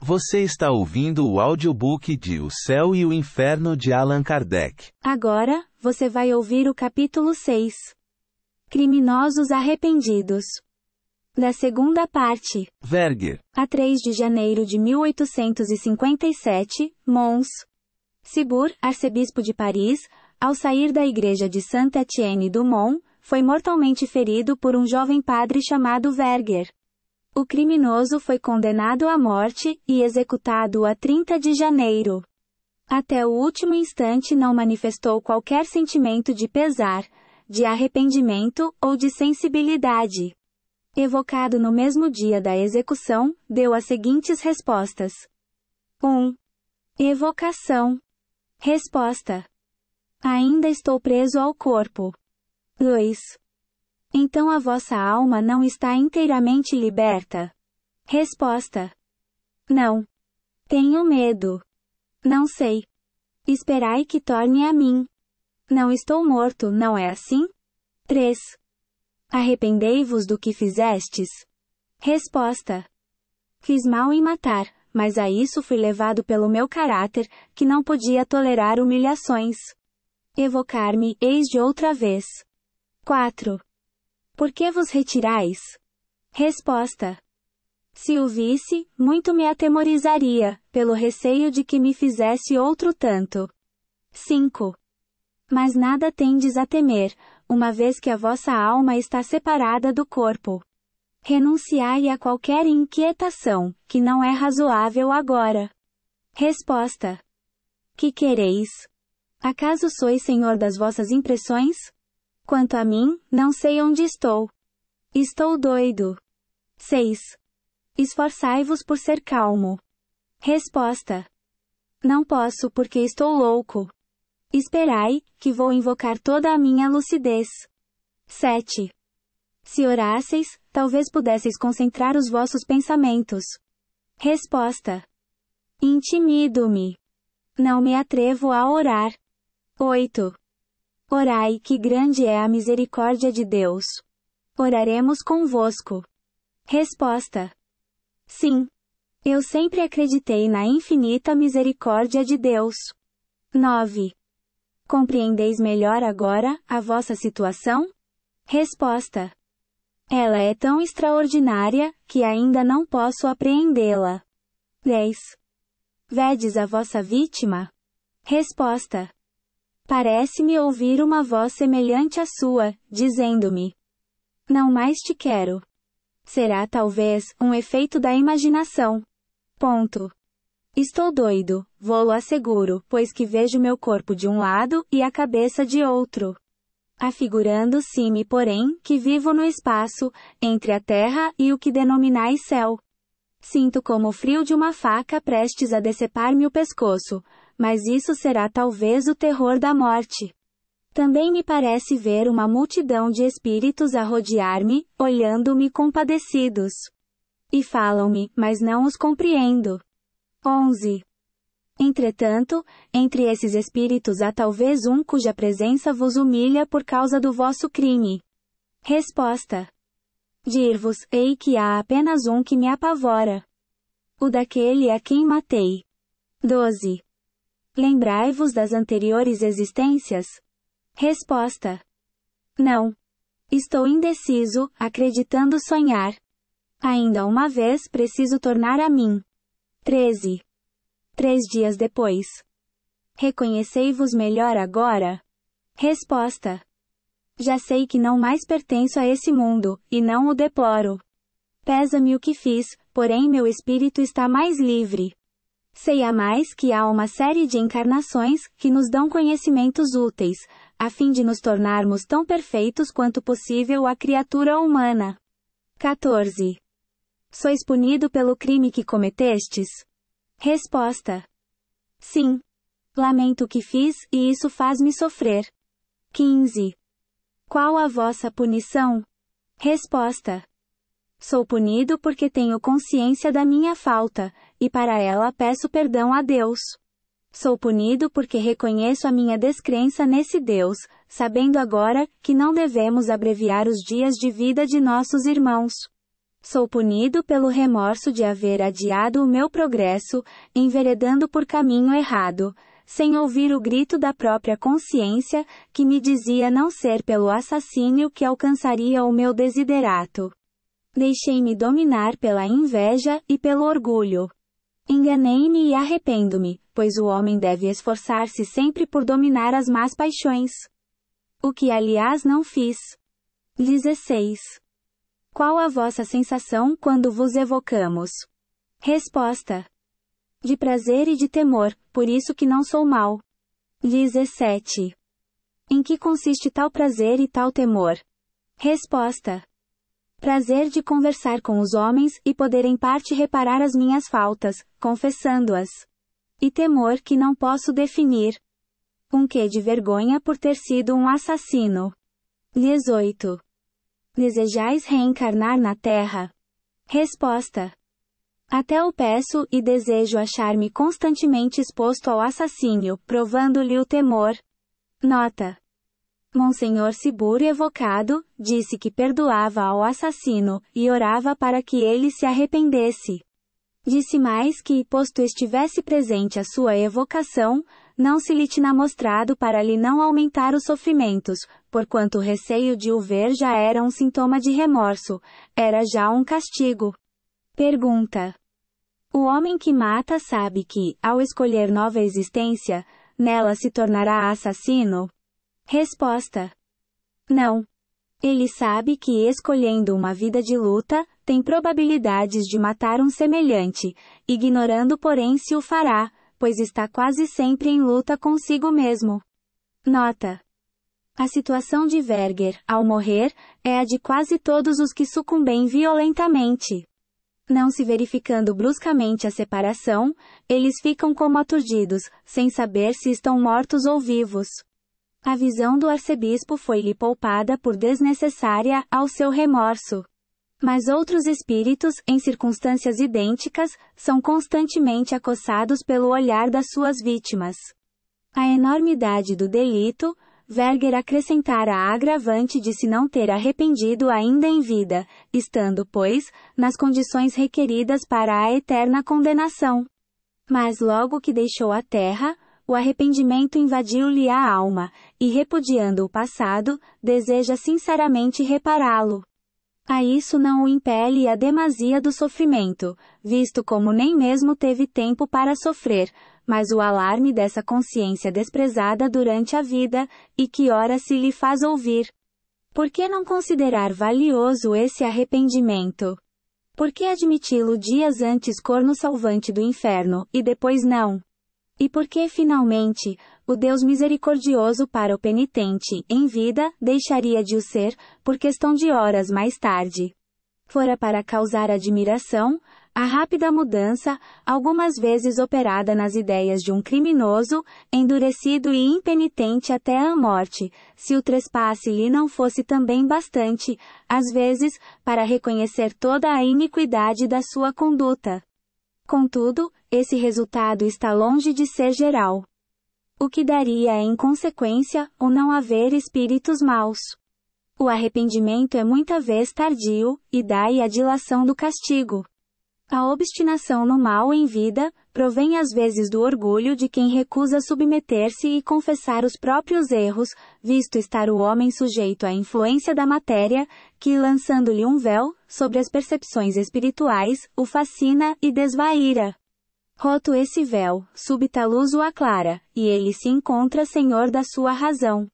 Você está ouvindo o audiobook de O Céu e o Inferno de Allan Kardec. Agora, você vai ouvir o capítulo 6. Criminosos arrependidos. Da segunda parte. Verger. A 3 de janeiro de 1857, Mons. Cibur, arcebispo de Paris, ao sair da igreja de Saint-Étienne du Mont, foi mortalmente ferido por um jovem padre chamado Verger. O criminoso foi condenado à morte e executado a 30 de janeiro. Até o último instante não manifestou qualquer sentimento de pesar, de arrependimento ou de sensibilidade. Evocado no mesmo dia da execução, deu as seguintes respostas. 1. Evocação. Resposta. Ainda estou preso ao corpo. 2. Então a vossa alma não está inteiramente liberta? Resposta. Não. Tenho medo. Não sei. Esperai que torne a mim. Não estou morto, não é assim? 3. Arrependei-vos do que fizestes? Resposta. Fiz mal em matar, mas a isso fui levado pelo meu caráter, que não podia tolerar humilhações. Evocar-me, eis de outra vez. 4. Por que vos retirais? Resposta. Se o visse, muito me atemorizaria, pelo receio de que me fizesse outro tanto. 5. Mas nada tendes a temer, uma vez que a vossa alma está separada do corpo. Renunciai a qualquer inquietação, que não é razoável agora. Resposta. Que quereis? Acaso sois senhor das vossas impressões? Quanto a mim, não sei onde estou. Estou doido. 6. Esforçai-vos por ser calmo. Resposta. Não posso porque estou louco. Esperai, que vou invocar toda a minha lucidez. 7. Se orasseis, talvez pudesseis concentrar os vossos pensamentos. Resposta. Intimido-me. Não me atrevo a orar. 8. Orai, que grande é a misericórdia de Deus. Oraremos convosco. Resposta. Sim. Eu sempre acreditei na infinita misericórdia de Deus. 9. Compreendeis melhor agora a vossa situação? Resposta. Ela é tão extraordinária, que ainda não posso apreendê-la. 10. Vedes a vossa vítima? Resposta. Parece-me ouvir uma voz semelhante à sua, dizendo-me: não mais te quero. Será talvez um efeito da imaginação. Ponto. Estou doido, vô-lo asseguro, pois que vejo meu corpo de um lado e a cabeça de outro. Afigurando-se-me, porém, que vivo no espaço, entre a terra e o que denominais céu. Sinto como o frio de uma faca prestes a decepar-me o pescoço, mas isso será talvez o terror da morte. Também me parece ver uma multidão de espíritos a rodear-me, olhando-me compadecidos. E falam-me, mas não os compreendo. 11. Entretanto, entre esses espíritos há talvez um cuja presença vos humilha por causa do vosso crime. Resposta. Dir-vos-ei que há apenas um que me apavora. O daquele a quem matei. 12. Lembrai-vos das anteriores existências? Resposta. Não. Estou indeciso, acreditando sonhar. Ainda uma vez preciso tornar a mim. 13. 3 dias depois. Reconhecei-vos melhor agora? Resposta. Já sei que não mais pertenço a esse mundo, e não o deploro. Pesa-me o que fiz, porém meu espírito está mais livre. Sei a mais que há uma série de encarnações, que nos dão conhecimentos úteis, a fim de nos tornarmos tão perfeitos quanto possível a criatura humana. 14. Sois punido pelo crime que cometestes? Resposta. Sim. Lamento o que fiz, e isso faz-me sofrer. 15. Qual a vossa punição? Resposta. Sou punido porque tenho consciência da minha falta, e para ela peço perdão a Deus. Sou punido porque reconheço a minha descrença nesse Deus, sabendo agora que não devemos abreviar os dias de vida de nossos irmãos. Sou punido pelo remorso de haver adiado o meu progresso, enveredando por caminho errado, sem ouvir o grito da própria consciência, que me dizia não ser pelo assassínio que alcançaria o meu desiderato. Deixei-me dominar pela inveja e pelo orgulho. Enganei-me e arrependo-me, pois o homem deve esforçar-se sempre por dominar as más paixões. O que aliás não fiz. 16. Qual a vossa sensação quando vos evocamos? Resposta: de prazer e de temor, por isso que não sou mau. 17. Em que consiste tal prazer e tal temor? Resposta: prazer de conversar com os homens e poder em parte reparar as minhas faltas, confessando-as. E temor que não posso definir. Um quê de vergonha por ter sido um assassino. 18. Desejais reencarnar na Terra? Resposta: até o peço e desejo achar-me constantemente exposto ao assassínio, provando-lhe o temor. Nota: Monsenhor Cibur evocado, disse que perdoava ao assassino, e orava para que ele se arrependesse. Disse mais que, posto estivesse presente a sua evocação, não se lhe tinha mostrado para lhe não aumentar os sofrimentos, porquanto o receio de o ver já era um sintoma de remorso, era já um castigo. Pergunta: o homem que mata sabe que, ao escolher nova existência, nela se tornará assassino? Resposta: não. Ele sabe que escolhendo uma vida de luta, tem probabilidades de matar um semelhante, ignorando porém se o fará, pois está quase sempre em luta consigo mesmo. Nota: a situação de Verger, ao morrer, é a de quase todos os que sucumbem violentamente. Não se verificando bruscamente a separação, eles ficam como aturdidos, sem saber se estão mortos ou vivos. A visão do arcebispo foi-lhe poupada por desnecessária ao seu remorso. Mas outros espíritos, em circunstâncias idênticas, são constantemente acossados pelo olhar das suas vítimas. A enormidade do delito, Verger acrescentara a agravante de se não ter arrependido ainda em vida, estando, pois, nas condições requeridas para a eterna condenação. Mas logo que deixou a terra, o arrependimento invadiu-lhe a alma, e repudiando o passado, deseja sinceramente repará-lo. A isso não o impele a demasia do sofrimento, visto como nem mesmo teve tempo para sofrer, mas o alarme dessa consciência desprezada durante a vida, e que ora se lhe faz ouvir. Por que não considerar valioso esse arrependimento? Por que admiti-lo dias antes corno salvante do inferno, e depois não? E por que, finalmente, o Deus misericordioso para o penitente, em vida, deixaria de o ser, por questão de horas mais tarde? Fora para causar admiração, a rápida mudança, algumas vezes operada nas ideias de um criminoso, endurecido e impenitente até a morte, se o trespasse lhe não fosse também bastante, às vezes, para reconhecer toda a iniquidade da sua conduta. Contudo, esse resultado está longe de ser geral. O que daria é, em consequência, o não haver espíritos maus. O arrependimento é muita vez tardio, e daí a dilação do castigo. A obstinação no mal em vida, provém às vezes do orgulho de quem recusa submeter-se e confessar os próprios erros, visto estar o homem sujeito à influência da matéria, que, lançando-lhe um véu, sobre as percepções espirituais, o fascina e desvaíra. Roto esse véu, súbita luz o aclara, e ele se encontra senhor da sua razão.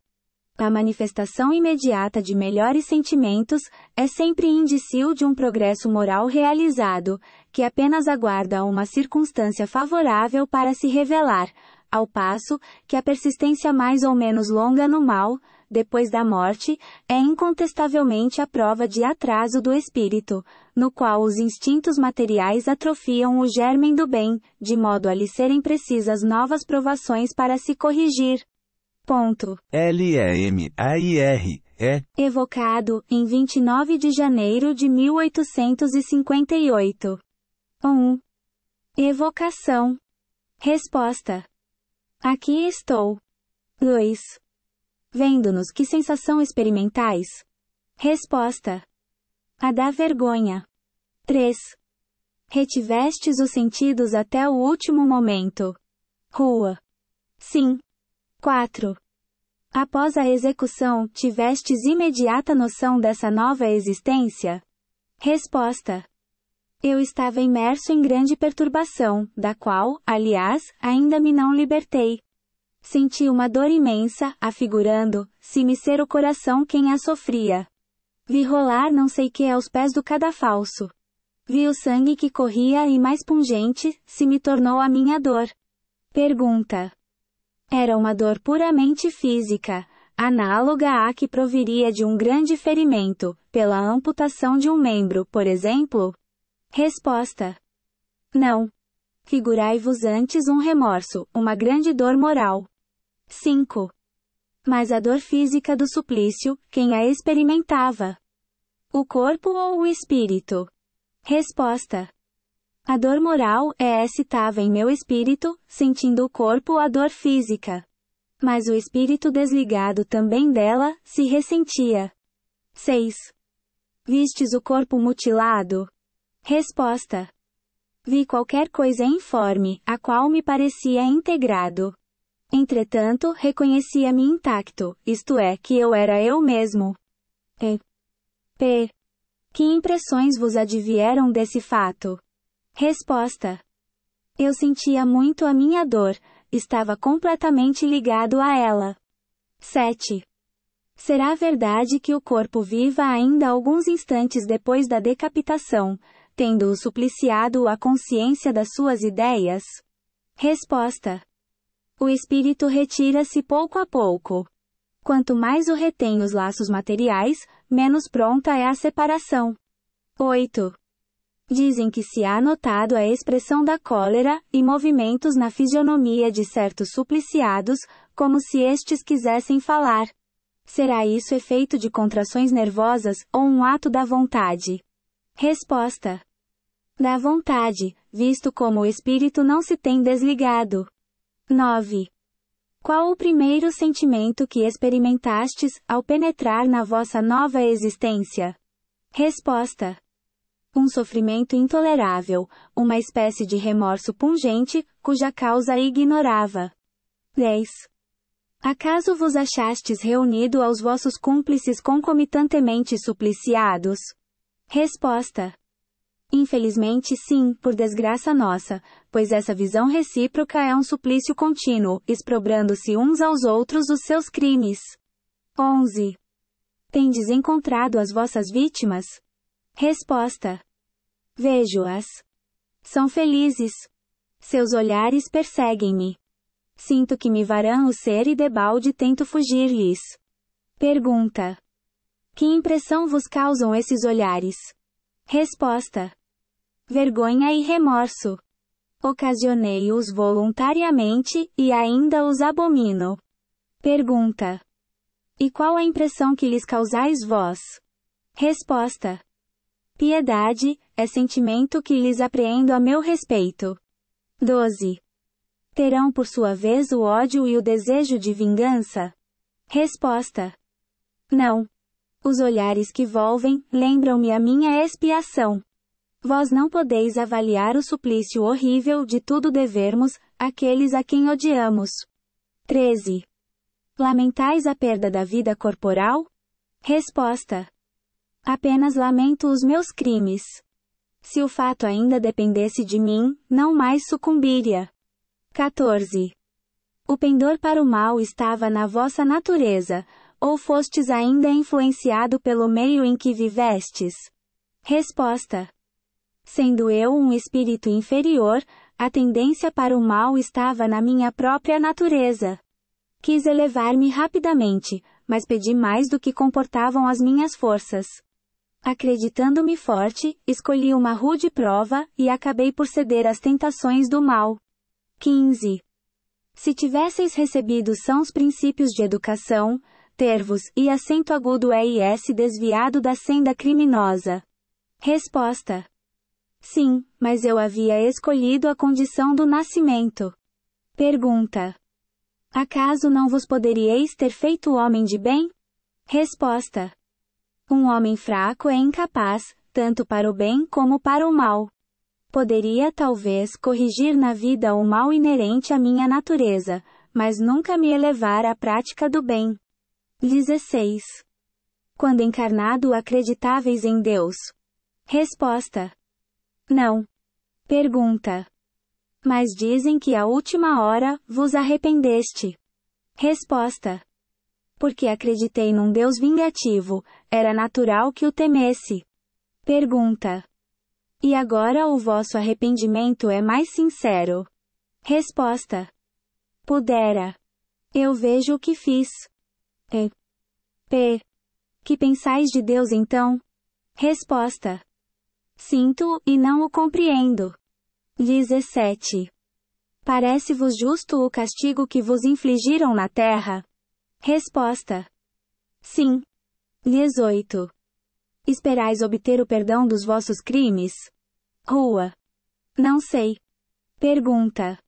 A manifestação imediata de melhores sentimentos é sempre indício de um progresso moral realizado, que apenas aguarda uma circunstância favorável para se revelar, ao passo que a persistência mais ou menos longa no mal, depois da morte, é incontestavelmente a prova de atraso do espírito, no qual os instintos materiais atrofiam o germen do bem, de modo a lhe serem precisas novas provações para se corrigir. Ponto. LEMAIR, evocado, em 29 de janeiro de 1858. 1. Evocação. Resposta: aqui estou. 2. Vendo-nos que sensação experimentais? Resposta: a da vergonha. 3. Retivestes os sentidos até o último momento. Rua. Sim. 4. Após a execução, tivestes imediata noção dessa nova existência? Resposta. Eu estava imerso em grande perturbação, da qual, aliás, ainda me não libertei. Senti uma dor imensa, afigurando-se-me ser o coração quem a sofria. Vi rolar não sei que aos pés do cadafalso. Vi o sangue que corria e mais pungente, se me tornou a minha dor. Pergunta. Era uma dor puramente física, análoga à que proviria de um grande ferimento, pela amputação de um membro, por exemplo? Resposta. Não. Figurai-vos antes um remorso, uma grande dor moral. 5. Mas a dor física do suplício, quem a experimentava? O corpo ou o espírito? Resposta. A dor moral excitava em meu espírito, sentindo o corpo a dor física. Mas o espírito desligado também dela, se ressentia. 6. Vistes o corpo mutilado? Resposta. Vi qualquer coisa informe, a qual me parecia integrado. Entretanto, reconhecia-me intacto, isto é, que eu era eu mesmo. P. Que impressões vos advieram desse fato? Resposta. Eu sentia muito a minha dor, estava completamente ligado a ela. 7. Será verdade que o corpo viva ainda alguns instantes depois da decapitação, tendo o supliciado a consciência das suas ideias? Resposta. O espírito retira-se pouco a pouco. Quanto mais o retém os laços materiais, menos pronta é a separação. 8. Dizem que se há notado a expressão da cólera, e movimentos na fisionomia de certos supliciados, como se estes quisessem falar. Será isso efeito de contrações nervosas, ou um ato da vontade? Resposta. Da vontade, visto como o espírito não se tem desligado. 9. Qual o primeiro sentimento que experimentastes, ao penetrar na vossa nova existência? Resposta. Um sofrimento intolerável, uma espécie de remorso pungente, cuja causa ignorava. 10. Acaso vos achastes reunido aos vossos cúmplices concomitantemente supliciados? Resposta. Infelizmente sim, por desgraça nossa, pois essa visão recíproca é um suplício contínuo, exprobrando-se uns aos outros os seus crimes. 11. Tendes encontrado as vossas vítimas? Resposta. Vejo-as. São felizes. Seus olhares perseguem-me. Sinto que me varão o ser e debalde tento fugir-lhes. Pergunta. Que impressão vos causam esses olhares? Resposta. Vergonha e remorso. Ocasionei-os voluntariamente, e ainda os abomino. Pergunta. E qual a impressão que lhes causais vós? Resposta. Piedade, é sentimento que lhes apreendo a meu respeito. 12. Terão por sua vez o ódio e o desejo de vingança? Resposta. Não. Os olhares que volvem, lembram-me a minha expiação. Vós não podeis avaliar o suplício horrível de tudo devermos, aqueles a quem odiamos. 13. Lamentais a perda da vida corporal? Resposta. Apenas lamento os meus crimes. Se o fato ainda dependesse de mim, não mais sucumbiria. 14. O pendor para o mal estava na vossa natureza, ou fostes ainda influenciado pelo meio em que vivestes? Resposta. Sendo eu um espírito inferior, a tendência para o mal estava na minha própria natureza. Quis elevar-me rapidamente, mas pedi mais do que comportavam as minhas forças. Acreditando-me forte, escolhi uma rude prova, e acabei por ceder às tentações do mal. 15. Se tivesseis recebido sãos princípios de educação, ter-vos, e acento agudo EIS desviado da senda criminosa. Resposta. Sim, mas eu havia escolhido a condição do nascimento. Pergunta. Acaso não vos poderíeis ter feito homem de bem? Resposta. Um homem fraco é incapaz, tanto para o bem como para o mal. Poderia talvez corrigir na vida o mal inerente à minha natureza, mas nunca me elevar à prática do bem. 16. Quando encarnado acreditáveis em Deus? Resposta: não. Pergunta: mas dizem que à última hora vos arrependeste. Resposta: porque acreditei num Deus vingativo, era natural que o temesse. Pergunta: e agora o vosso arrependimento é mais sincero? Resposta: pudera. Eu vejo o que fiz. Que pensais de Deus então? Resposta: sinto e não o compreendo. 17. Parece-vos justo o castigo que vos infligiram na terra? Resposta: sim. 18. Esperais obter o perdão dos vossos crimes? Rua: não sei. Pergunta: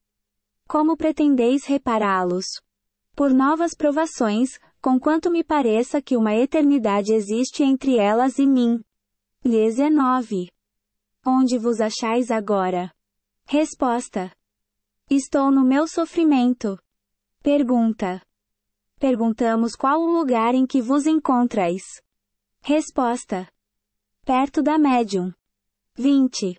como pretendeis repará-los? Por novas provações, conquanto me pareça que uma eternidade existe entre elas e mim. 19. Onde vos achais agora? Resposta: estou no meu sofrimento. Pergunta: perguntamos qual o lugar em que vos encontrais? Resposta: perto da médium. 20.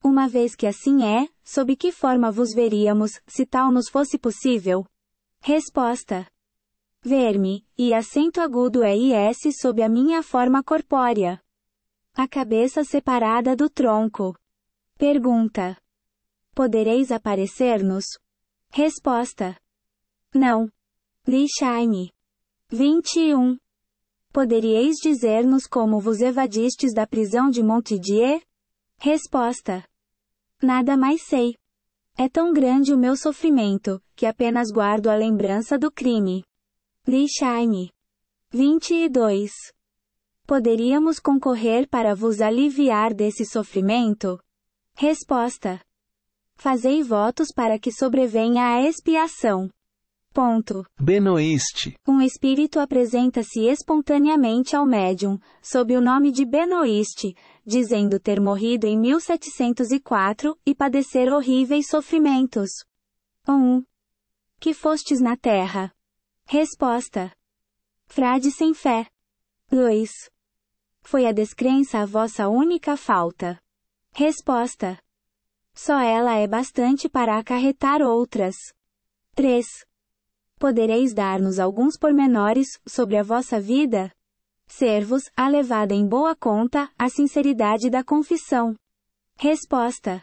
Uma vez que assim é, sob que forma vos veríamos, se tal nos fosse possível? Resposta: ver-me, e acento agudo é IS sob a minha forma corpórea. A cabeça separada do tronco. Pergunta: podereis aparecer-nos? Resposta: não. Deixai-me. 21. Poderíeis dizer-nos como vos evadistes da prisão de Montdidier? Resposta: nada mais sei. É tão grande o meu sofrimento, que apenas guardo a lembrança do crime. Deixai-me. 22. Poderíamos concorrer para vos aliviar desse sofrimento? Resposta: fazei votos para que sobrevenha a expiação. Ponto. Benoiste. Um espírito apresenta-se espontaneamente ao médium, sob o nome de Benoiste, dizendo ter morrido em 1704, e padecer horríveis sofrimentos. 1. Que fostes na terra? Resposta: frade sem fé. 2. Foi a descrença a vossa única falta? Resposta: só ela é bastante para acarretar outras. 3. Podereis dar-nos alguns pormenores sobre a vossa vida? Ser-vos, a levada em boa conta, a sinceridade da confissão. Resposta: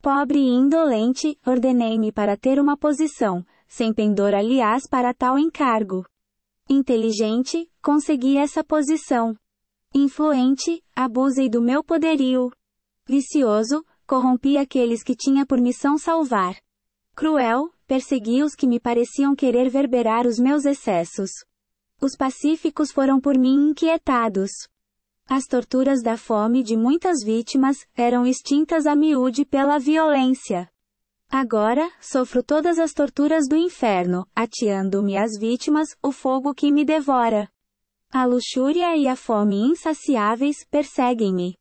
pobre e indolente, ordenei-me para ter uma posição, sem pendor aliás para tal encargo. Inteligente, consegui essa posição. Influente, abusei do meu poderio. Vicioso, corrompi aqueles que tinha por missão salvar. Cruel, persegui os que me pareciam querer verberar os meus excessos. Os pacíficos foram por mim inquietados. As torturas da fome de muitas vítimas eram extintas a miúde pela violência. Agora, sofro todas as torturas do inferno, ateando-me às vítimas o fogo que me devora. A luxúria e a fome insaciáveis perseguem-me.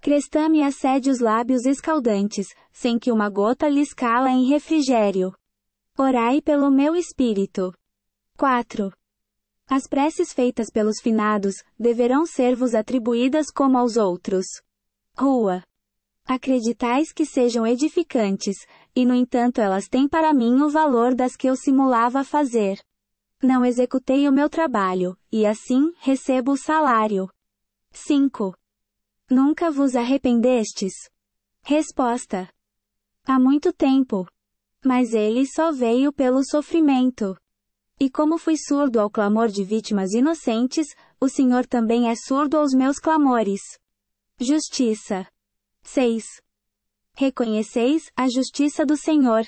Crestã me acede os lábios escaldantes, sem que uma gota lhes cala em refrigério. Orai pelo meu espírito. 4. As preces feitas pelos finados, deverão ser-vos atribuídas como aos outros. Rua: acreditais que sejam edificantes, e no entanto elas têm para mim o valor das que eu simulava fazer. Não executei o meu trabalho, e assim, recebo o salário. 5. Nunca vos arrependestes? Resposta: há muito tempo. Mas ele só veio pelo sofrimento. E como fui surdo ao clamor de vítimas inocentes, o Senhor também é surdo aos meus clamores. Justiça. 6. Reconheceis a justiça do Senhor.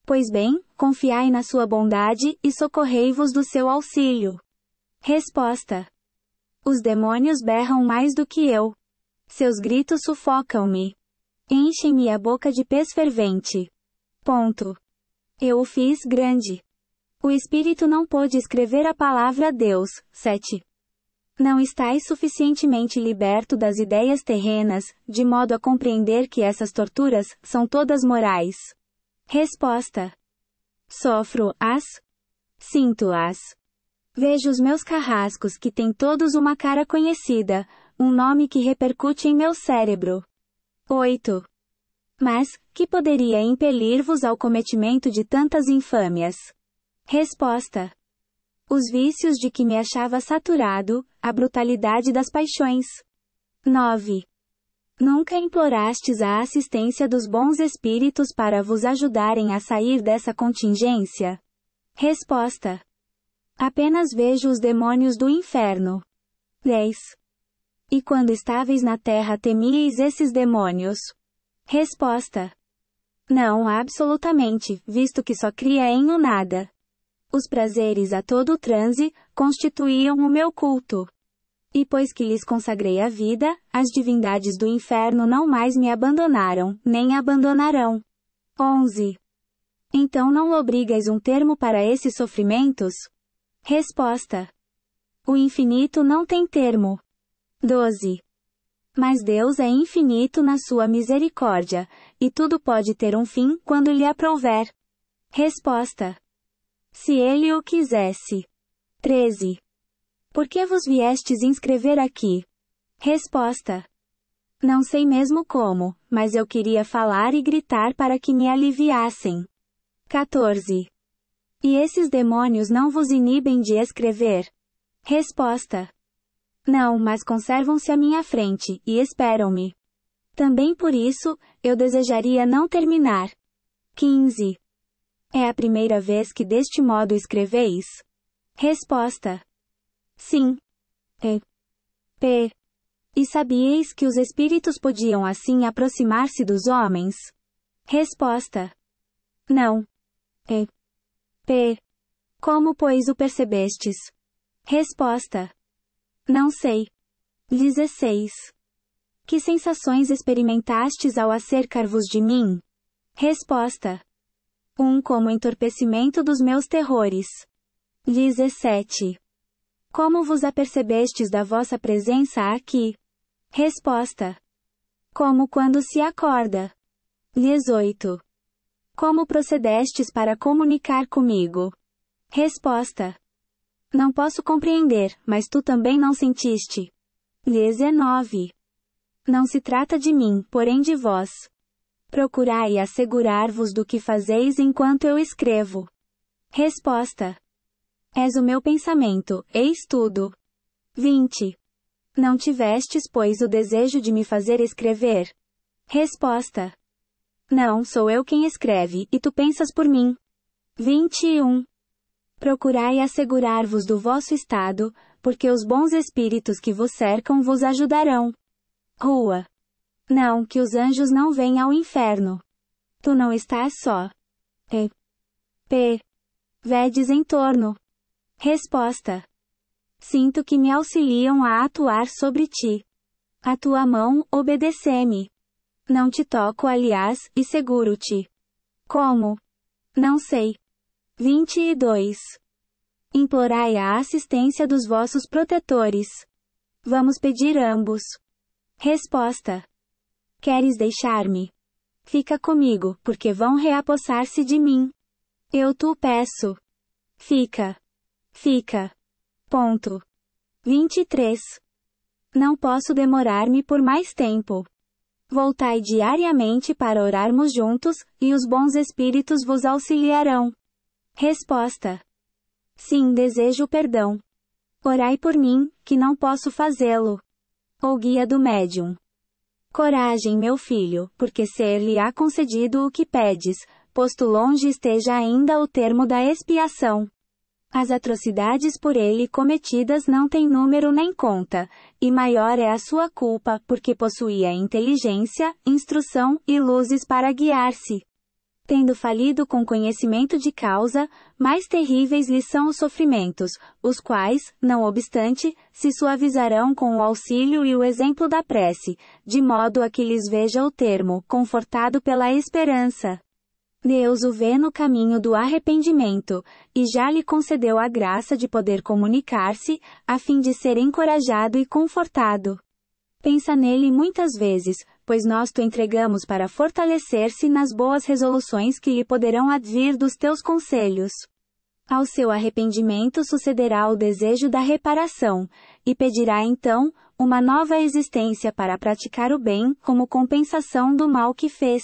Pois bem, confiai na sua bondade, e socorrei-vos do seu auxílio. Resposta: os demônios berram mais do que eu. Seus gritos sufocam-me. Enchem-me a boca de pez fervente. Ponto. Eu o fiz grande. O Espírito não pôde escrever a palavra Deus. 7. Não estais suficientemente liberto das ideias terrenas, de modo a compreender que essas torturas são todas morais. Resposta: sofro-as. Sinto-as. Vejo os meus carrascos que têm todos uma cara conhecida, um nome que repercute em meu cérebro. 8. Mas, que poderia impelir-vos ao cometimento de tantas infâmias? Resposta: os vícios de que me achava saturado, a brutalidade das paixões. 9. Nunca implorastes a assistência dos bons espíritos para vos ajudarem a sair dessa contingência? Resposta: apenas vejo os demônios do inferno. 10. E quando estáveis na terra temíeis esses demônios? Resposta: não absolutamente, visto que só cria em o nada. Os prazeres a todo o transe constituíam o meu culto. E pois que lhes consagrei a vida, as divindades do inferno não mais me abandonaram, nem abandonarão. 11. Então não lobrigais um termo para esses sofrimentos? Resposta: o infinito não tem termo. 12. Mas Deus é infinito na sua misericórdia, e tudo pode ter um fim quando lhe aprouver. Resposta: se ele o quisesse. 13. Por que vos viestes inscrever aqui? Resposta: não sei mesmo como, mas eu queria falar e gritar para que me aliviassem. 14. E esses demônios não vos inibem de escrever? Resposta: não, mas conservam-se à minha frente, e esperam-me. Também por isso, eu desejaria não terminar. 15. É a primeira vez que deste modo escreveis? Resposta: sim. E sabíeis que os espíritos podiam assim aproximar-se dos homens? Resposta: não. Como pois o percebestes? Resposta: não sei. 16. Que sensações experimentastes ao acercar-vos de mim? Resposta: como entorpecimento dos meus terrores. 17. Como vos apercebestes da vossa presença aqui? Resposta: como quando se acorda. 18. Como procedestes para comunicar comigo? Resposta: não posso compreender, mas tu também não sentiste. 19. Não se trata de mim, porém de vós. Procurai assegurar-vos do que fazeis enquanto eu escrevo. Resposta: és o meu pensamento, eis tudo. 20. Não tivestes, pois, o desejo de me fazer escrever? Resposta: não, sou eu quem escreve, e tu pensas por mim. 21. Procurai assegurar-vos do vosso estado, porque os bons espíritos que vos cercam vos ajudarão. Rua. Não, que os anjos não vêm ao inferno. Tu não estás só. Vedes em torno. Resposta: sinto que me auxiliam a atuar sobre ti. A tua mão, obedece-me. Não te toco, aliás, e seguro-te. Como? Não sei. 22. Implorai a assistência dos vossos protetores. Vamos pedir ambos. Resposta: queres deixar-me? Fica comigo, porque vão reapossar-se de mim. Eu tu peço. Fica. Ponto. 23. Não posso demorar-me por mais tempo. Voltai diariamente para orarmos juntos, e os bons espíritos vos auxiliarão. Resposta: sim, desejo perdão. Orai por mim, que não posso fazê-lo. O guia do médium. Coragem, meu filho, porque ser-lhe-á concedido o que pedes, posto longe esteja ainda o termo da expiação. As atrocidades por ele cometidas não têm número nem conta, e maior é a sua culpa, porque possuía inteligência, instrução e luzes para guiar-se. Tendo falido com conhecimento de causa, mais terríveis lhe são os sofrimentos, os quais, não obstante, se suavizarão com o auxílio e o exemplo da prece, de modo a que lhes veja o termo, confortado pela esperança. Deus o vê no caminho do arrependimento, e já lhe concedeu a graça de poder comunicar-se, a fim de ser encorajado e confortado. Pensa nele muitas vezes, pois nós te entregamos para fortalecer-se nas boas resoluções que lhe poderão advir dos teus conselhos. Ao seu arrependimento sucederá o desejo da reparação, e pedirá então, uma nova existência para praticar o bem, como compensação do mal que fez.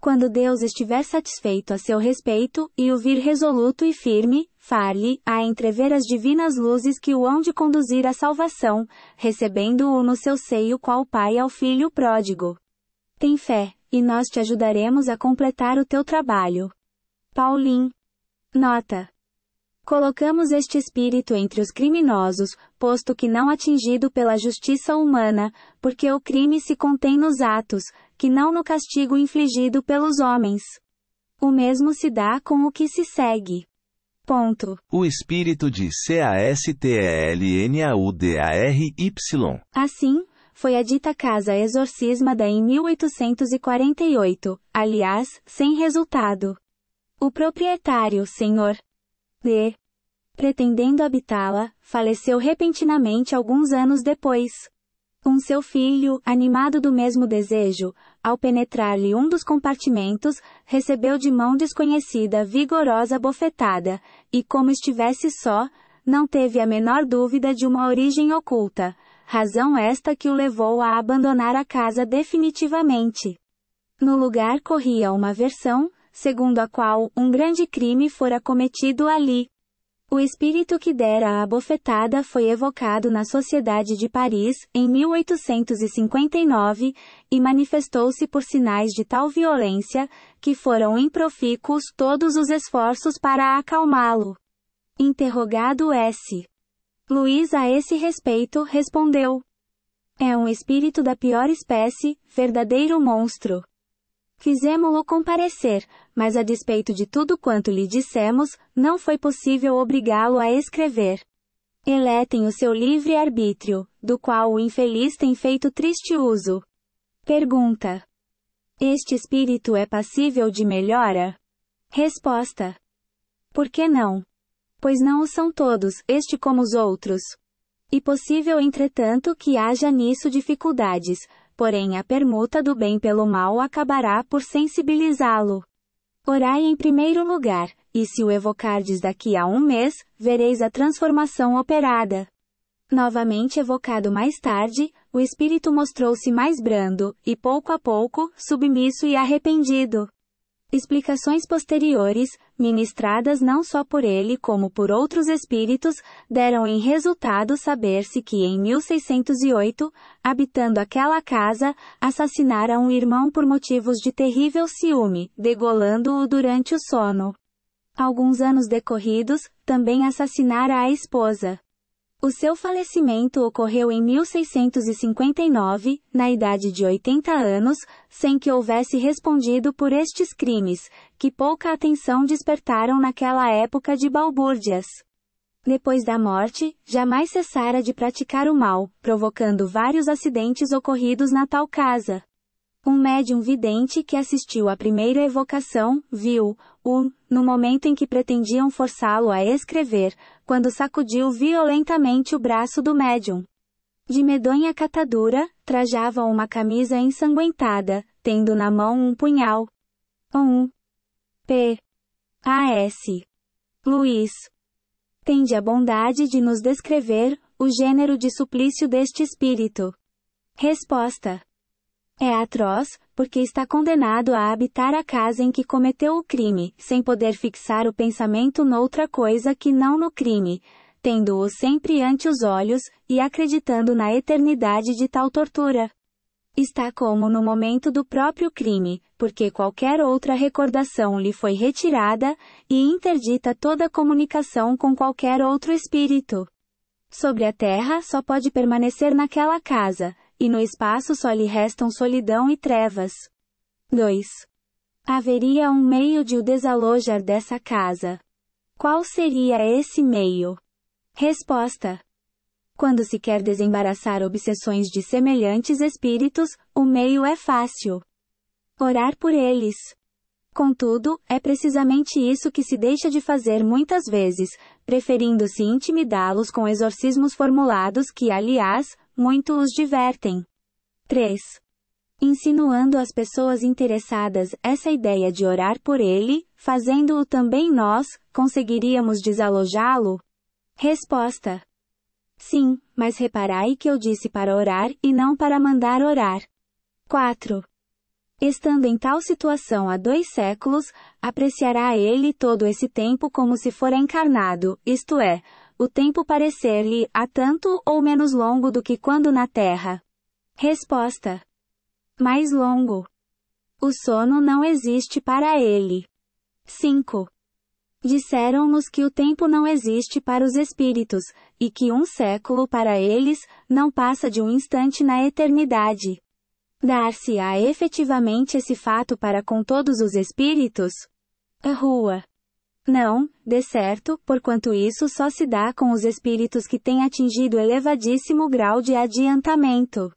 Quando Deus estiver satisfeito a seu respeito, e o vir resoluto e firme, far-lhe a entrever as divinas luzes que o hão de conduzir à salvação, recebendo-o no seu seio qual pai ao filho pródigo. Tem fé, e nós te ajudaremos a completar o teu trabalho. Pauline. Nota: colocamos este espírito entre os criminosos, posto que não atingido pela justiça humana, porque o crime se contém nos atos, que não no castigo infligido pelos homens. O mesmo se dá com o que se segue. Ponto. O espírito de CASTELNAUDARY. Assim, foi a dita casa exorcismada em 1848, aliás, sem resultado. O proprietário, Sr. D., pretendendo habitá-la, faleceu repentinamente alguns anos depois. Seu filho, animado do mesmo desejo, ao penetrar-lhe um dos compartimentos, recebeu de mão desconhecida vigorosa bofetada, e como estivesse só, não teve a menor dúvida de uma origem oculta, razão esta que o levou a abandonar a casa definitivamente. No lugar corria uma versão, segundo a qual um grande crime fora cometido ali. O espírito que dera a bofetada foi evocado na Sociedade de Paris, em 1859, e manifestou-se por sinais de tal violência, que foram improfícuos todos os esforços para acalmá-lo. Interrogado S. Luiz a esse respeito respondeu: é um espírito da pior espécie, verdadeiro monstro. Fizemo-lo comparecer, mas a despeito de tudo quanto lhe dissemos, não foi possível obrigá-lo a escrever. Ele tem o seu livre-arbítrio, do qual o infeliz tem feito triste uso. Pergunta: este espírito é passível de melhora? Resposta: por que não? Pois não o são todos, este como os outros. E possível entretanto que haja nisso dificuldades, porém a permuta do bem pelo mal acabará por sensibilizá-lo. Orai em primeiro lugar, e se o evocardes daqui a um mês, vereis a transformação operada. Novamente evocado mais tarde, o espírito mostrou-se mais brando, e pouco a pouco, submisso e arrependido. Explicações posteriores, ministradas não só por ele como por outros espíritos, deram em resultado saber-se que em 1608, habitando aquela casa, assassinara um irmão por motivos de terrível ciúme, degolando-o durante o sono. Alguns anos decorridos, também assassinara a esposa. O seu falecimento ocorreu em 1659, na idade de 80 anos, sem que houvesse respondido por estes crimes, que pouca atenção despertaram naquela época de balbúrdias. Depois da morte, jamais cessara de praticar o mal, provocando vários acidentes ocorridos na tal casa. Um médium vidente que assistiu à primeira evocação, viu-o, no momento em que pretendiam forçá-lo a escrever, quando sacudiu violentamente o braço do médium. De medonha catadura, trajava uma camisa ensanguentada, tendo na mão um punhal. P. A. S. Luiz. Tende a bondade de nos descrever o gênero de suplício deste espírito. Resposta: é atroz, porque está condenado a habitar a casa em que cometeu o crime, sem poder fixar o pensamento noutra coisa que não no crime, tendo-o sempre ante os olhos, e acreditando na eternidade de tal tortura. Está como no momento do próprio crime, porque qualquer outra recordação lhe foi retirada, e interdita toda comunicação com qualquer outro espírito. Sobre a terra só pode permanecer naquela casa, e no espaço só lhe restam solidão e trevas. 2. Haveria um meio de o desalojar dessa casa. Qual seria esse meio? Resposta: quando se quer desembaraçar obsessões de semelhantes espíritos, o meio é fácil. Orar por eles. Contudo, é precisamente isso que se deixa de fazer muitas vezes, preferindo-se intimidá-los com exorcismos formulados que, aliás, muito os divertem. 3. Insinuando às pessoas interessadas essa ideia de orar por ele, fazendo-o também nós, conseguiríamos desalojá-lo? Resposta: sim, mas reparai que eu disse para orar e não para mandar orar. 4. Estando em tal situação há 2 séculos, apreciará ele todo esse tempo como se fora encarnado, isto é, o tempo parecer-lhe há tanto ou menos longo do que quando na terra. Resposta: mais longo. O sono não existe para ele. 5. Disseram-nos que o tempo não existe para os espíritos, e que 1 século para eles não passa de um instante na eternidade. Dar-se-á efetivamente esse fato para com todos os espíritos? Rua. Não, de certo, porquanto isso só se dá com os espíritos que têm atingido elevadíssimo grau de adiantamento.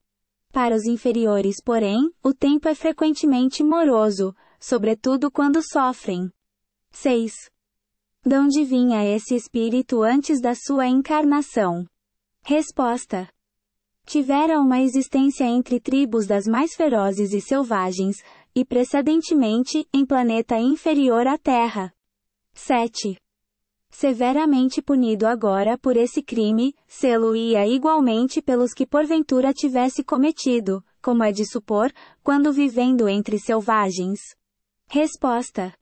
Para os inferiores, porém, o tempo é frequentemente moroso, sobretudo quando sofrem. 6. De onde vinha esse espírito antes da sua encarnação? Resposta: tivera uma existência entre tribos das mais ferozes e selvagens, e precedentemente, em planeta inferior à Terra. 7. Severamente punido agora por esse crime, sê-lo-ia igualmente pelos que porventura tivesse cometido, como é de supor, quando vivendo entre selvagens. Resposta: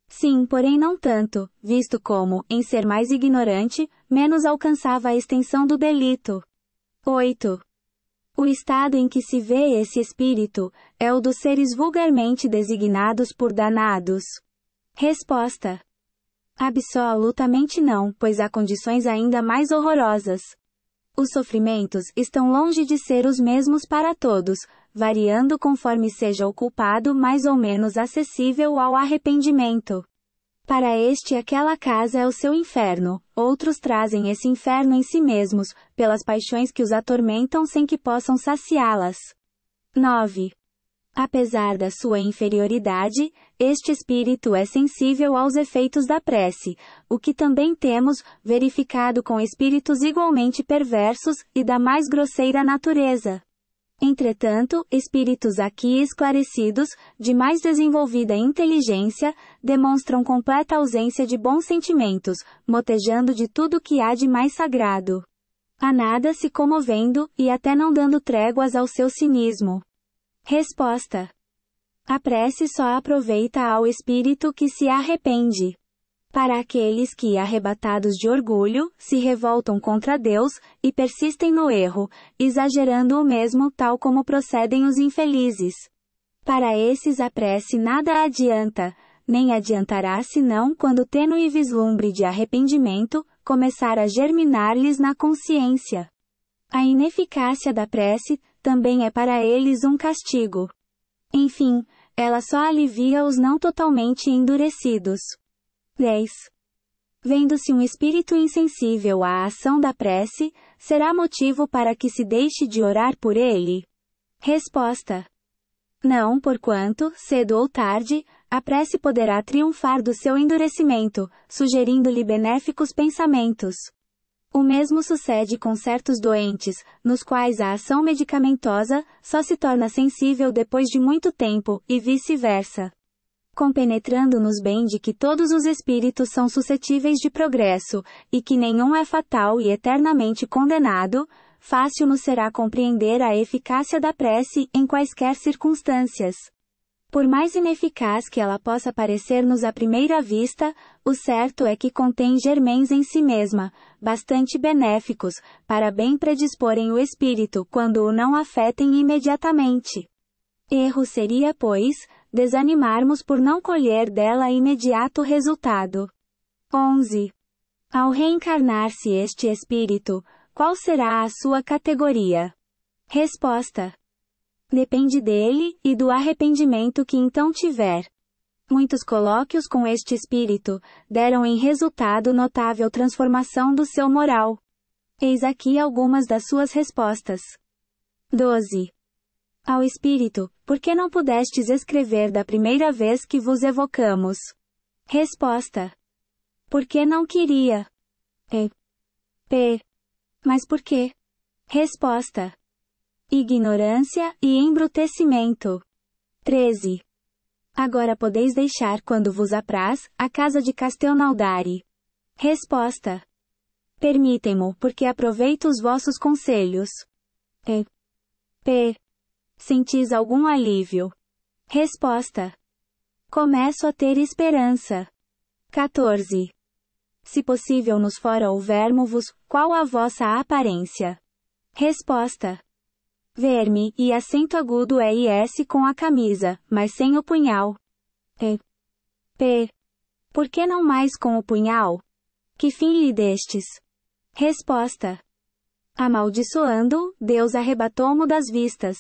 sim, porém não tanto, visto como, em ser mais ignorante, menos alcançava a extensão do delito. 8. O estado em que se vê esse espírito, é o dos seres vulgarmente designados por danados. Resposta: absolutamente não, pois há condições ainda mais horrorosas. Os sofrimentos estão longe de ser os mesmos para todos, variando conforme seja o culpado mais ou menos acessível ao arrependimento. Para este aquela casa é o seu inferno, outros trazem esse inferno em si mesmos, pelas paixões que os atormentam sem que possam saciá-las. 9. Apesar da sua inferioridade, este espírito é sensível aos efeitos da prece, o que também temos verificado com espíritos igualmente perversos e da mais grosseira natureza. Entretanto, espíritos aqui esclarecidos, de mais desenvolvida inteligência, demonstram completa ausência de bons sentimentos, motejando de tudo que há de mais sagrado. A nada se comovendo, e até não dando tréguas ao seu cinismo. Resposta: a prece só aproveita ao espírito que se arrepende. Para aqueles que, arrebatados de orgulho, se revoltam contra Deus, e persistem no erro, exagerando o mesmo tal como procedem os infelizes. Para esses a prece nada adianta, nem adiantará senão quando tênue vislumbre de arrependimento, começar a germinar-lhes na consciência. A ineficácia da prece, também é para eles um castigo. Enfim, ela só alivia os não totalmente endurecidos. 10. Vendo-se um espírito insensível à ação da prece, será motivo para que se deixe de orar por ele? Resposta: não, porquanto, cedo ou tarde, a prece poderá triunfar do seu endurecimento, sugerindo-lhe benéficos pensamentos. O mesmo sucede com certos doentes, nos quais a ação medicamentosa só se torna sensível depois de muito tempo, e vice-versa. Compenetrando-nos bem de que todos os espíritos são suscetíveis de progresso, e que nenhum é fatal e eternamente condenado, fácil nos será compreender a eficácia da prece em quaisquer circunstâncias. Por mais ineficaz que ela possa parecer-nos à primeira vista, o certo é que contém germens em si mesma, bastante benéficos, para bem predisporem o espírito quando o não afetem imediatamente. Erro seria, pois, desanimarmos por não colher dela imediato resultado. 11. Ao reencarnar-se este espírito, qual será a sua categoria? Resposta: depende dele, e do arrependimento que então tiver. Muitos colóquios com este espírito, deram em resultado notável transformação do seu moral. Eis aqui algumas das suas respostas. 12. Ao Espírito, por que não pudestes escrever da primeira vez que vos evocamos? Resposta. Porque não queria. P. Mas por quê? Resposta. Ignorância e embrutecimento. 13. Agora podeis deixar quando vos apraz, a casa de Castelnaudari. Resposta. Permitem-mo, porque aproveito os vossos conselhos. P. Sentis algum alívio? Resposta. Começo a ter esperança. 14. Se possível nos fora houvermo-vos, qual a vossa aparência? Resposta. Ver-me, e acento agudo é IS com a camisa, mas sem o punhal. P. Por que não mais com o punhal? Que fim lhe destes? Resposta. Amaldiçoando, Deus arrebatou-mo das vistas.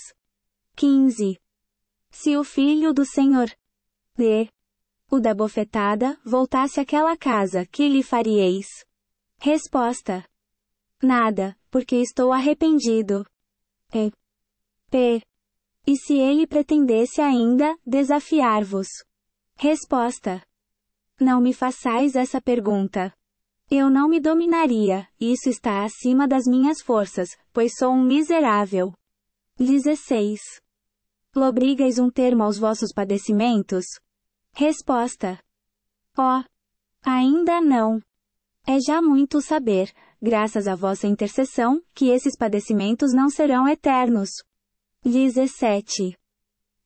15. Se o filho do Senhor D. O da bofetada, voltasse àquela casa, que lhe farieis? Resposta. Nada, porque estou arrependido. P. E se ele pretendesse ainda, desafiar-vos? Resposta. Não me façais essa pergunta. Eu não me dominaria, isso está acima das minhas forças, pois sou um miserável. 16. Lobrigais um termo aos vossos padecimentos? Resposta. Ainda não. É já muito saber, graças à vossa intercessão, que esses padecimentos não serão eternos. 17.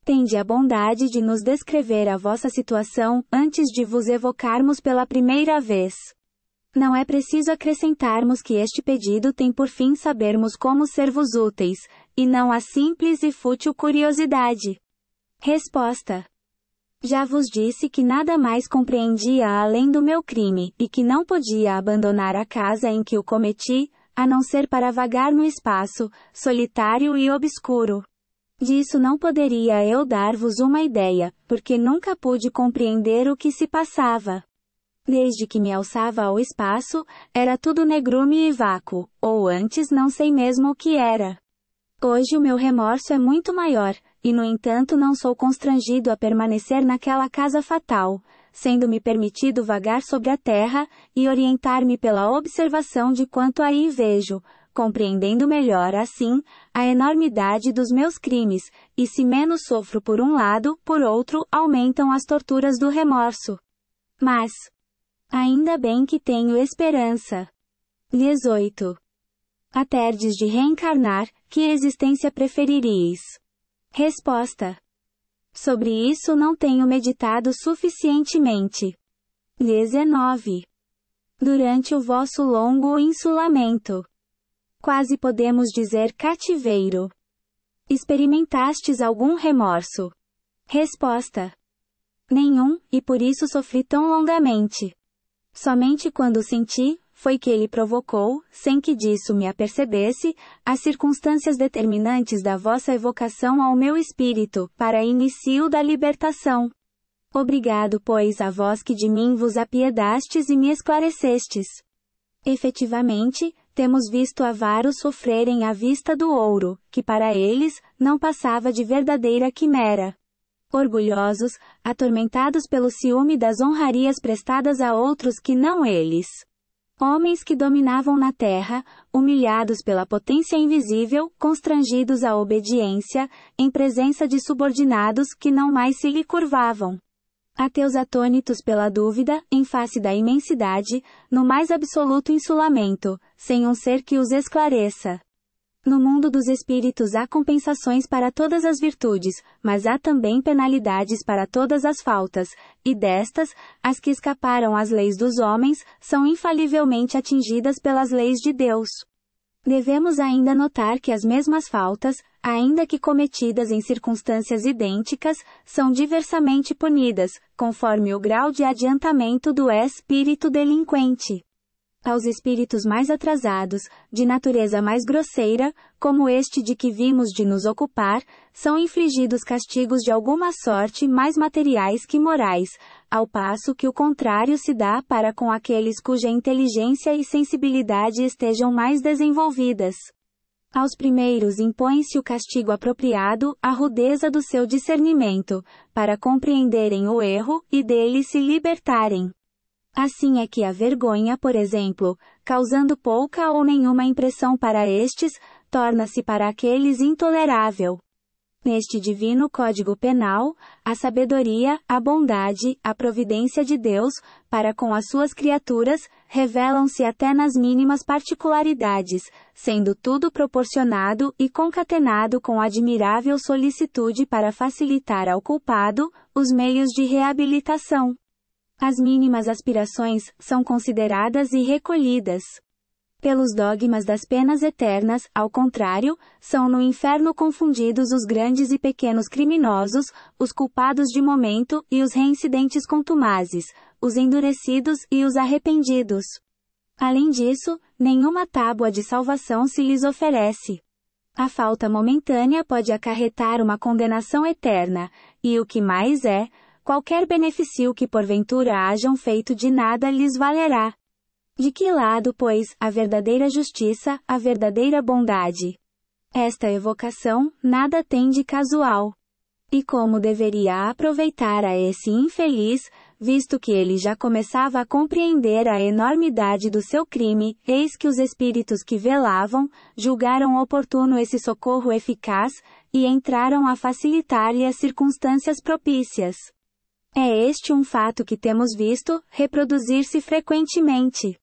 Tende a bondade de nos descrever a vossa situação, antes de vos evocarmos pela primeira vez. Não é preciso acrescentarmos que este pedido tem por fim sabermos como ser-vos úteis, e não a simples e fútil curiosidade. Resposta. Já vos disse que nada mais compreendia além do meu crime, e que não podia abandonar a casa em que o cometi, a não ser para vagar no espaço, solitário e obscuro. Disso não poderia eu dar-vos uma ideia, porque nunca pude compreender o que se passava. Desde que me alçava ao espaço, era tudo negrume e vácuo, ou antes não sei mesmo o que era. Hoje o meu remorso é muito maior, e no entanto não sou constrangido a permanecer naquela casa fatal, sendo-me permitido vagar sobre a terra, e orientar-me pela observação de quanto aí vejo, compreendendo melhor assim, a enormidade dos meus crimes, e se menos sofro por um lado, por outro, aumentam as torturas do remorso. Mas, ainda bem que tenho esperança. 18. A terdes de reencarnar, que existência preferirias? Resposta. Sobre isso não tenho meditado suficientemente. 19. Durante o vosso longo insulamento, quase podemos dizer cativeiro, experimentastes algum remorso? Resposta. Nenhum, e por isso sofri tão longamente. Somente quando senti, foi que ele provocou, sem que disso me apercebesse, as circunstâncias determinantes da vossa evocação ao meu espírito, para início da libertação. Obrigado, pois, a vós que de mim vos apiedastes e me esclarecestes. Efetivamente, temos visto avaros sofrerem à vista do ouro, que para eles, não passava de verdadeira quimera. Orgulhosos, atormentados pelo ciúme das honrarias prestadas a outros que não eles. Homens que dominavam na terra, humilhados pela potência invisível, constrangidos à obediência, em presença de subordinados que não mais se lhe curvavam. Ateus atônitos pela dúvida, em face da imensidade, no mais absoluto insulamento, sem um ser que os esclareça. No mundo dos espíritos há compensações para todas as virtudes, mas há também penalidades para todas as faltas, e destas, as que escaparam às leis dos homens, são infalivelmente atingidas pelas leis de Deus. Devemos ainda notar que as mesmas faltas, ainda que cometidas em circunstâncias idênticas, são diversamente punidas, conforme o grau de adiantamento do espírito delinquente. Aos espíritos mais atrasados, de natureza mais grosseira, como este de que vimos de nos ocupar, são infligidos castigos de alguma sorte mais materiais que morais, ao passo que o contrário se dá para com aqueles cuja inteligência e sensibilidade estejam mais desenvolvidas. Aos primeiros impõe-se o castigo apropriado à rudeza do seu discernimento, para compreenderem o erro e dele se libertarem. Assim é que a vergonha, por exemplo, causando pouca ou nenhuma impressão para estes, torna-se para aqueles intolerável. Neste divino código penal, a sabedoria, a bondade, a providência de Deus, para com as suas criaturas, revelam-se até nas mínimas particularidades, sendo tudo proporcionado e concatenado com admirável solicitude para facilitar ao culpado os meios de reabilitação. As mínimas aspirações são consideradas e recolhidas. Pelos dogmas das penas eternas, ao contrário, são no inferno confundidos os grandes e pequenos criminosos, os culpados de momento e os reincidentes contumazes, os endurecidos e os arrependidos. Além disso, nenhuma tábua de salvação se lhes oferece. A falta momentânea pode acarretar uma condenação eterna, e o que mais é, qualquer benefício que porventura hajam feito de nada lhes valerá. De que lado, pois, a verdadeira justiça, a verdadeira bondade? Esta evocação, nada tem de casual. E como deveria aproveitar a esse infeliz, visto que ele já começava a compreender a enormidade do seu crime, eis que os espíritos que velavam, julgaram oportuno esse socorro eficaz, e entraram a facilitar-lhe as circunstâncias propícias. É este um fato que temos visto reproduzir-se frequentemente.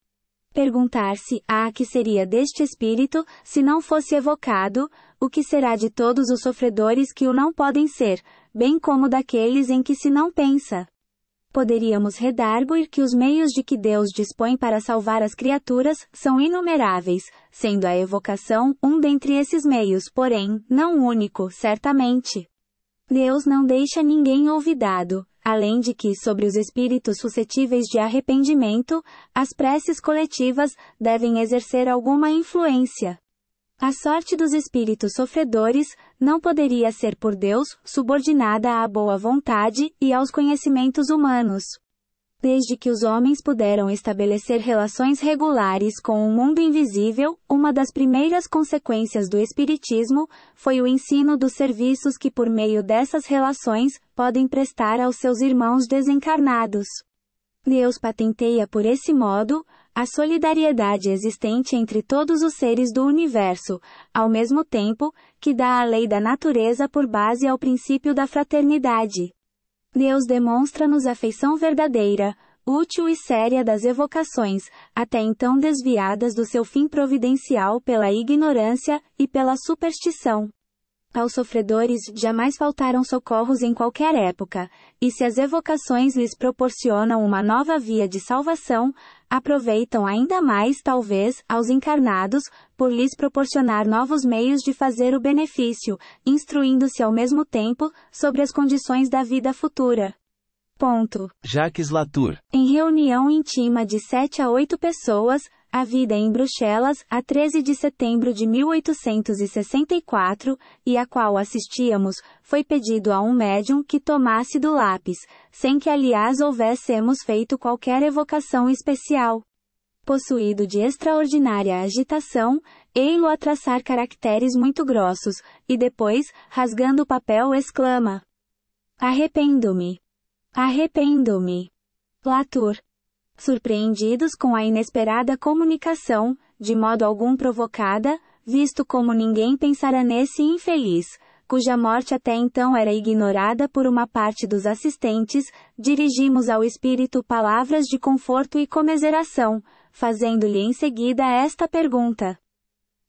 Perguntar-se, que seria deste espírito, se não fosse evocado, o que será de todos os sofredores que o não podem ser, bem como daqueles em que se não pensa. Poderíamos redarguir que os meios de que Deus dispõe para salvar as criaturas são inumeráveis, sendo a evocação um dentre esses meios, porém, não único, certamente. Deus não deixa ninguém olvidado. Além de que, sobre os espíritos suscetíveis de arrependimento, as preces coletivas devem exercer alguma influência. A sorte dos espíritos sofredores não poderia ser por Deus subordinada à boa vontade e aos conhecimentos humanos. Desde que os homens puderam estabelecer relações regulares com o mundo invisível, uma das primeiras consequências do Espiritismo foi o ensino dos serviços que por meio dessas relações podem prestar aos seus irmãos desencarnados. Deus patenteia por esse modo a solidariedade existente entre todos os seres do universo, ao mesmo tempo que dá a lei da natureza por base ao princípio da fraternidade. Deus demonstra-nos a afeição verdadeira, útil e séria das evocações, até então desviadas do seu fim providencial pela ignorância e pela superstição. Aos sofredores jamais faltaram socorros em qualquer época, e se as evocações lhes proporcionam uma nova via de salvação, aproveitam ainda mais, talvez, aos encarnados, por lhes proporcionar novos meios de fazer o benefício, instruindo-se ao mesmo tempo sobre as condições da vida futura. Ponto. Jacques Latour. Em reunião íntima de 7 a 8 pessoas, havida em Bruxelas, a 13 de setembro de 1864, e a qual assistíamos, foi pedido a um médium que tomasse do lápis, sem que aliás houvessemos feito qualquer evocação especial. Possuído de extraordinária agitação, ei-lo a traçar caracteres muito grossos, e depois, rasgando o papel, exclama: "Arrependo-me! Arrependo-me!" Latour. Surpreendidos com a inesperada comunicação, de modo algum provocada, visto como ninguém pensara nesse infeliz, cuja morte até então era ignorada por uma parte dos assistentes, dirigimos ao espírito palavras de conforto e comiseração, fazendo-lhe em seguida esta pergunta: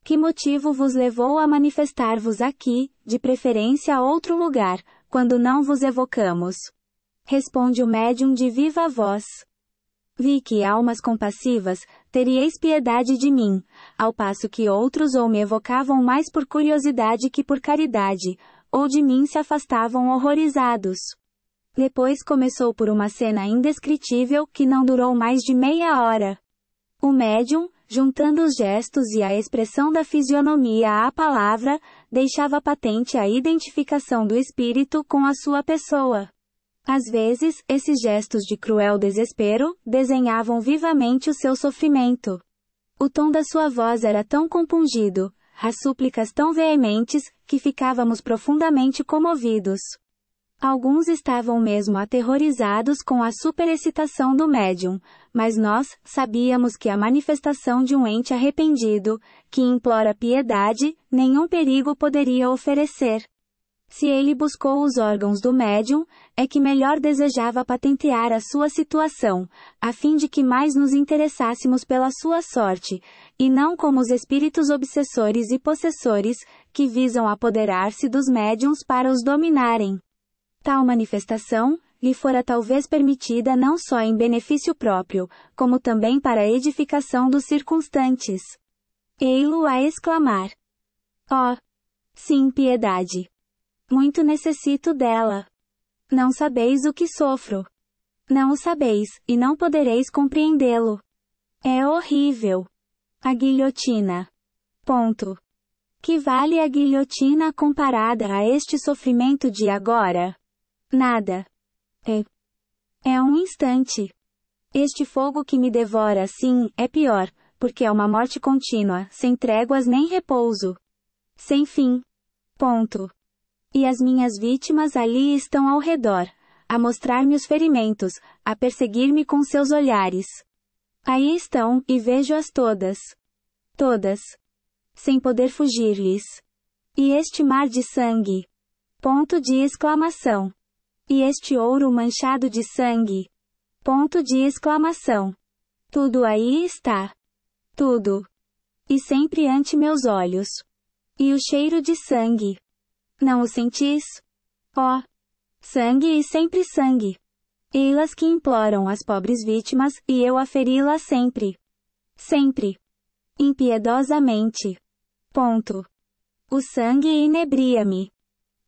"Que motivo vos levou a manifestar-vos aqui, de preferência a outro lugar, quando não vos evocamos?" Responde o médium de viva voz: "Vi que almas compassivas, teríeis piedade de mim, ao passo que outros ou me evocavam mais por curiosidade que por caridade, ou de mim se afastavam horrorizados." Depois começou por uma cena indescritível que não durou mais de meia hora. O médium, juntando os gestos e a expressão da fisionomia à palavra, deixava patente a identificação do espírito com a sua pessoa. Às vezes, esses gestos de cruel desespero desenhavam vivamente o seu sofrimento. O tom da sua voz era tão compungido, as súplicas tão veementes, que ficávamos profundamente comovidos. Alguns estavam mesmo aterrorizados com a superexcitação do médium, mas nós sabíamos que a manifestação de um ente arrependido, que implora piedade, nenhum perigo poderia oferecer. Se ele buscou os órgãos do médium, é que melhor desejava patentear a sua situação, a fim de que mais nos interessássemos pela sua sorte, e não como os espíritos obsessores e possessores, que visam apoderar-se dos médiums para os dominarem. Tal manifestação lhe fora talvez permitida não só em benefício próprio, como também para a edificação dos circunstantes. Ei-lo a exclamar: ó, sim, piedade! Muito necessito dela. Não sabeis o que sofro. Não o sabeis, e não podereis compreendê-lo. É horrível. A guilhotina. Ponto. Que vale a guilhotina comparada a este sofrimento de agora? Nada. É um instante. Este fogo que me devora assim é pior, porque é uma morte contínua, sem tréguas nem repouso. Sem fim. Ponto. E as minhas vítimas ali estão ao redor, a mostrar-me os ferimentos, a perseguir-me com seus olhares. Aí estão, e vejo-as todas. Todas. Sem poder fugir-lhes. E este mar de sangue. Ponto de exclamação. E este ouro manchado de sangue. Ponto de exclamação. Tudo aí está. Tudo. E sempre ante meus olhos. E o cheiro de sangue. Não o sentis? Ó! Sangue e sempre sangue. Elas que imploram as pobres vítimas, e eu a feri-las sempre. Sempre. Impiedosamente. Ponto. O sangue inebria-me.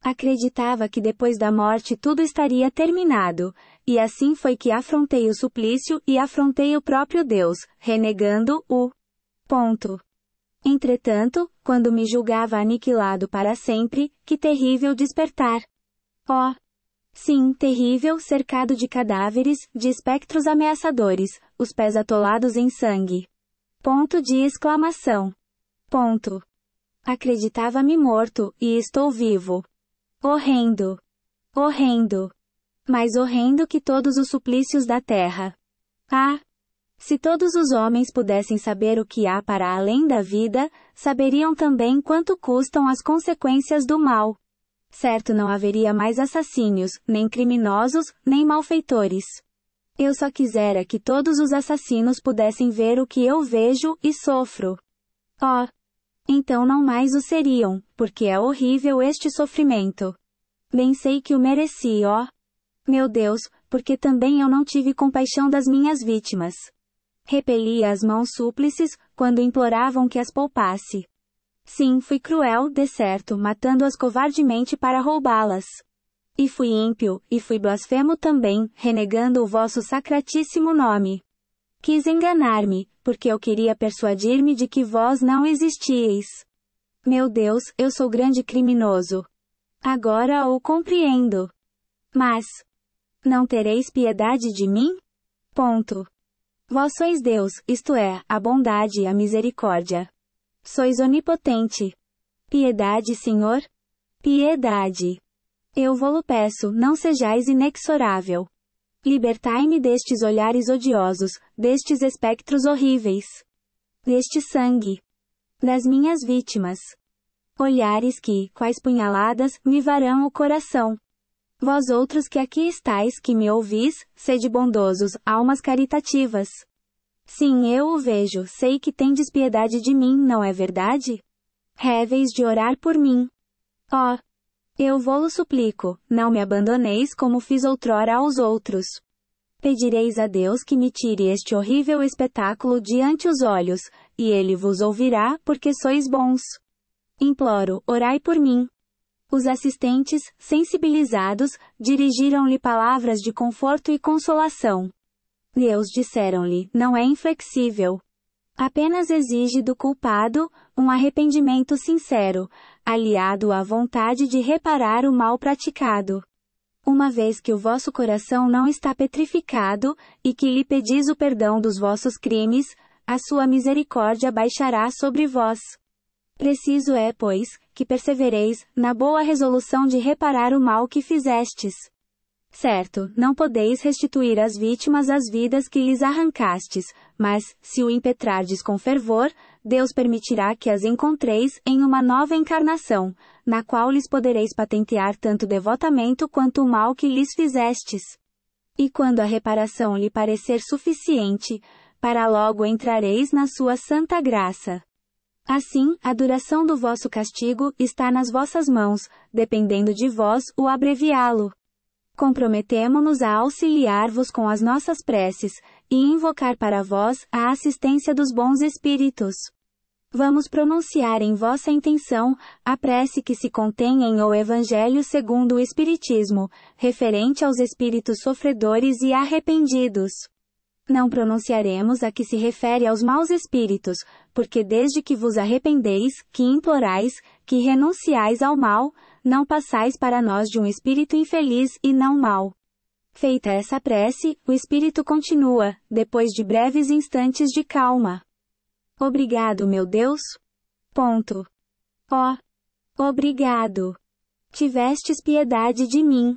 Acreditava que depois da morte tudo estaria terminado, e assim foi que afrontei o suplício e afrontei o próprio Deus, renegando-o. Ponto. Entretanto, quando me julgava aniquilado para sempre, que terrível despertar! Oh! Sim, terrível, cercado de cadáveres, de espectros ameaçadores, os pés atolados em sangue. Ponto de exclamação. Ponto. Acreditava-me morto, e estou vivo. Horrendo. Horrendo. Mais horrendo que todos os suplícios da terra. Ah! Se todos os homens pudessem saber o que há para além da vida, saberiam também quanto custam as consequências do mal. Certo, não haveria mais assassínios, nem criminosos, nem malfeitores. Eu só quisera que todos os assassinos pudessem ver o que eu vejo e sofro. Oh! Então não mais o seriam, porque é horrível este sofrimento. Bem sei que o mereci, ó! Meu Deus, porque também eu não tive compaixão das minhas vítimas. Repelia as mãos súplices, quando imploravam que as poupasse. Sim, fui cruel, de certo, matando-as covardemente para roubá-las. E fui ímpio, e fui blasfemo também, renegando o vosso sacratíssimo nome. Quis enganar-me, porque eu queria persuadir-me de que vós não existíeis. Meu Deus, eu sou grande criminoso. Agora o compreendo. Mas não tereis piedade de mim? Ponto. Vós sois Deus, isto é, a bondade e a misericórdia. Sois onipotente. Piedade, Senhor? Piedade. Eu vô-lo peço, não sejais inexorável. Libertai-me destes olhares odiosos, destes espectros horríveis. Deste sangue. Das minhas vítimas. Olhares que, quais punhaladas, me varão o coração. Vós outros que aqui estáis, que me ouvis, sede bondosos, almas caritativas. Sim, eu o vejo, sei que tendes piedade de mim, não é verdade? Reveis de orar por mim. Oh! Eu vô-lo suplico, não me abandoneis como fiz outrora aos outros. Pedireis a Deus que me tire este horrível espetáculo diante os olhos, e ele vos ouvirá, porque sois bons. Imploro, orai por mim. Os assistentes, sensibilizados, dirigiram-lhe palavras de conforto e consolação. Deus, disseram-lhe, não é inflexível. Apenas exige do culpado um arrependimento sincero, aliado à vontade de reparar o mal praticado. Uma vez que o vosso coração não está petrificado, e que lhe pedis o perdão dos vossos crimes, a sua misericórdia baixará sobre vós. Preciso é, pois, que persevereis, na boa resolução de reparar o mal que fizestes. Certo, não podeis restituir às vítimas as vidas que lhes arrancastes, mas, se o impetrardes com fervor, Deus permitirá que as encontreis em uma nova encarnação, na qual lhes podereis patentear tanto devotamento quanto o mal que lhes fizestes. E quando a reparação lhe parecer suficiente, para logo entrareis na sua santa graça. Assim, a duração do vosso castigo está nas vossas mãos, dependendo de vós o abreviá-lo. Comprometemo-nos a auxiliar-vos com as nossas preces, e invocar para vós a assistência dos bons espíritos. Vamos pronunciar em vossa intenção a prece que se contém em O Evangelho segundo o Espiritismo, referente aos espíritos sofredores e arrependidos. Não pronunciaremos a que se refere aos maus espíritos, porque desde que vos arrependeis, que implorais, que renunciais ao mal, não passais para nós de um espírito infeliz e não mau. Feita essa prece, o espírito continua, depois de breves instantes de calma. Obrigado, meu Deus. Ponto. Ó. Obrigado. Tivestes piedade de mim.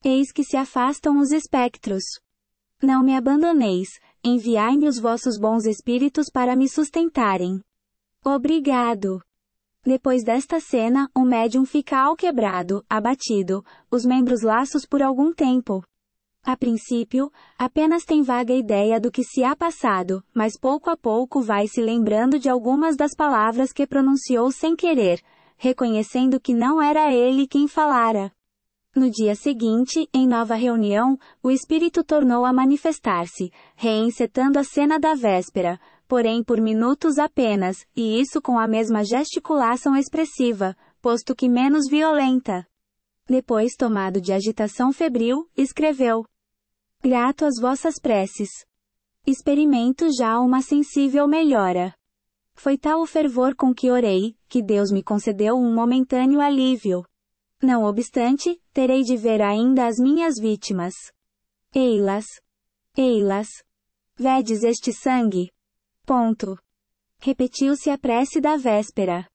Eis que se afastam os espectros. Não me abandoneis, enviai-me os vossos bons espíritos para me sustentarem. Obrigado. Depois desta cena, o médium fica alquebrado, abatido, os membros laços por algum tempo. A princípio, apenas tem vaga ideia do que se há passado, mas pouco a pouco vai se lembrando de algumas das palavras que pronunciou sem querer, reconhecendo que não era ele quem falara. No dia seguinte, em nova reunião, o espírito tornou a manifestar-se, reencetando a cena da véspera, porém por minutos apenas, e isso com a mesma gesticulação expressiva, posto que menos violenta. Depois, tomado de agitação febril, escreveu: Grato às vossas preces. Experimento já uma sensível melhora. Foi tal o fervor com que orei, que Deus me concedeu um momentâneo alívio. Não obstante, terei de ver ainda as minhas vítimas. Ei-las. Ei-las. Vedes este sangue? Ponto. Repetiu-se a prece da véspera.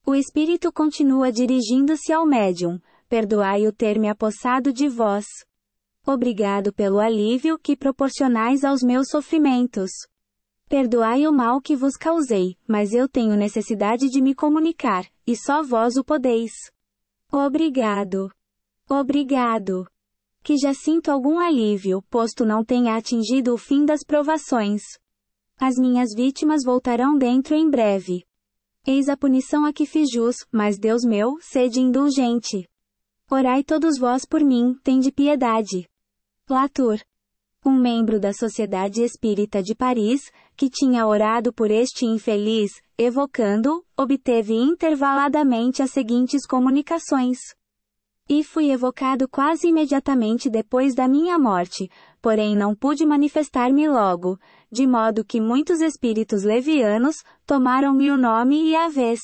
O espírito continua dirigindo-se ao médium. Perdoai o ter me apossado de vós. Obrigado pelo alívio que proporcionais aos meus sofrimentos. Perdoai o mal que vos causei, mas eu tenho necessidade de me comunicar, e só vós o podeis. Obrigado. Obrigado. Que já sinto algum alívio, posto não tenha atingido o fim das provações. As minhas vítimas voltarão dentro em breve. Eis a punição a que fiz jus, mas Deus meu, sede indulgente. Orai todos vós por mim, tende piedade. Latour. Um membro da Sociedade Espírita de Paris, que tinha orado por este infeliz, evocando-o, obteve intervaladamente as seguintes comunicações. E fui evocado quase imediatamente depois da minha morte, porém não pude manifestar-me logo, de modo que muitos espíritos levianos tomaram-me o nome e a vez.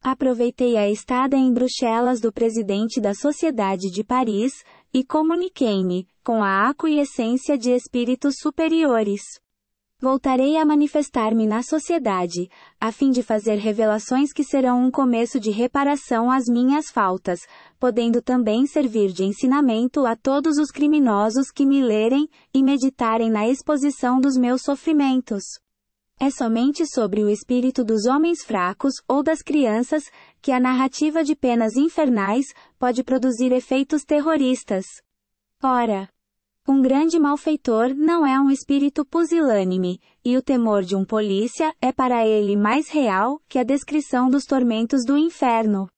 Aproveitei a estada em Bruxelas do presidente da Sociedade de Paris, e comuniquei-me, com a aquiescência de espíritos superiores. Voltarei a manifestar-me na sociedade, a fim de fazer revelações que serão um começo de reparação às minhas faltas, podendo também servir de ensinamento a todos os criminosos que me lerem e meditarem na exposição dos meus sofrimentos. É somente sobre o espírito dos homens fracos ou das crianças que a narrativa de penas infernais pode produzir efeitos terroristas. Ora, um grande malfeitor não é um espírito pusilânime, e o temor de um polícia é para ele mais real que a descrição dos tormentos do inferno.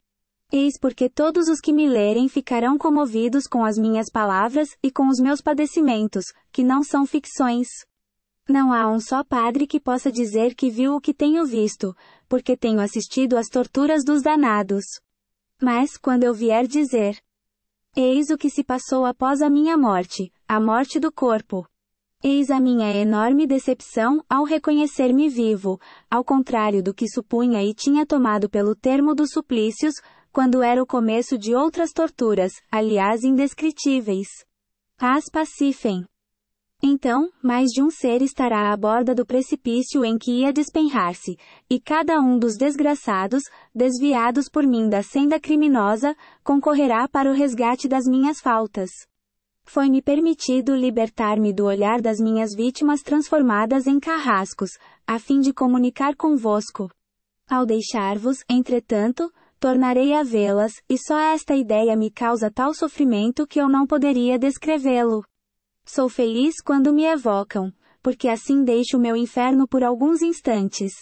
Eis porque todos os que me lerem ficarão comovidos com as minhas palavras e com os meus padecimentos, que não são ficções. Não há um só padre que possa dizer que viu o que tenho visto, porque tenho assistido às torturas dos danados. Mas, quando eu vier dizer: eis o que se passou após a minha morte, a morte do corpo. Eis a minha enorme decepção ao reconhecer-me vivo, ao contrário do que supunha e tinha tomado pelo termo dos suplícios, quando era o começo de outras torturas, aliás indescritíveis. As pacifem. Então, mais de um ser estará à borda do precipício em que ia despenhar-se, e cada um dos desgraçados, desviados por mim da senda criminosa, concorrerá para o resgate das minhas faltas. Foi-me permitido libertar-me do olhar das minhas vítimas transformadas em carrascos, a fim de comunicar convosco. Ao deixar-vos, entretanto, tornarei a vê-las, e só esta ideia me causa tal sofrimento que eu não poderia descrevê-lo. Sou feliz quando me evocam, porque assim deixo o meu inferno por alguns instantes.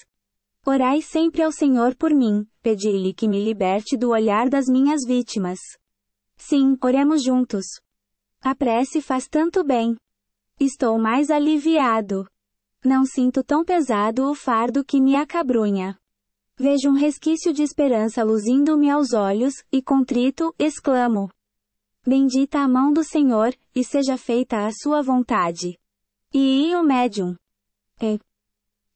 Orai sempre ao Senhor por mim, pedi-lhe que me liberte do olhar das minhas vítimas. Sim, oremos juntos. A prece faz tanto bem. Estou mais aliviado. Não sinto tão pesado o fardo que me acabrunha. Vejo um resquício de esperança luzindo-me aos olhos, e contrito, exclamo: bendita a mão do Senhor, e seja feita a sua vontade. E o médium.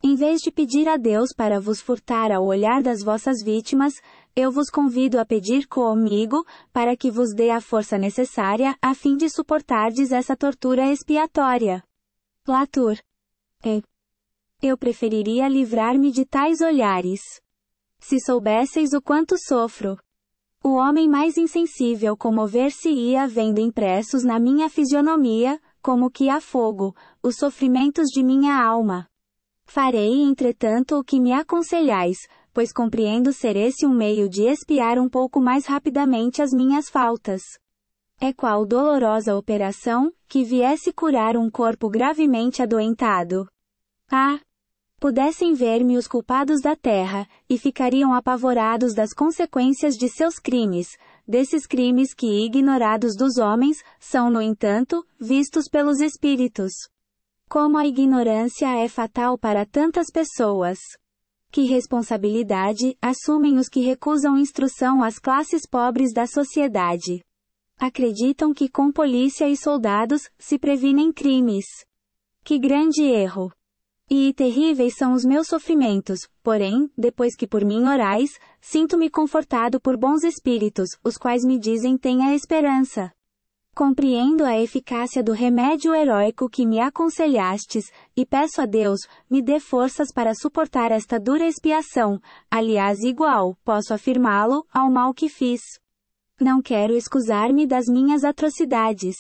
Em vez de pedir a Deus para vos furtar ao olhar das vossas vítimas, eu vos convido a pedir comigo, para que vos dê a força necessária, a fim de suportardes essa tortura expiatória. Latour. Eu preferiria livrar-me de tais olhares. Se soubesseis o quanto sofro. O homem mais insensível comover-se-ia vendo impressos na minha fisionomia, como que a fogo, os sofrimentos de minha alma. Farei, entretanto, o que me aconselhais, pois compreendo ser esse um meio de expiar um pouco mais rapidamente as minhas faltas. É qual dolorosa operação, que viesse curar um corpo gravemente adoentado. Ah! Pudessem ver-me os culpados da terra, e ficariam apavorados das consequências de seus crimes, desses crimes que, ignorados dos homens, são, no entanto, vistos pelos espíritos. Como a ignorância é fatal para tantas pessoas. Que responsabilidade assumem os que recusam instrução às classes pobres da sociedade. Acreditam que com polícia e soldados se previnem crimes. Que grande erro! E terríveis são os meus sofrimentos, porém, depois que por mim orais, sinto-me confortado por bons espíritos, os quais me dizem tenha esperança. Compreendo a eficácia do remédio heróico que me aconselhastes, e peço a Deus, me dê forças para suportar esta dura expiação, aliás igual, posso afirmá-lo, ao mal que fiz. Não quero excusar-me das minhas atrocidades.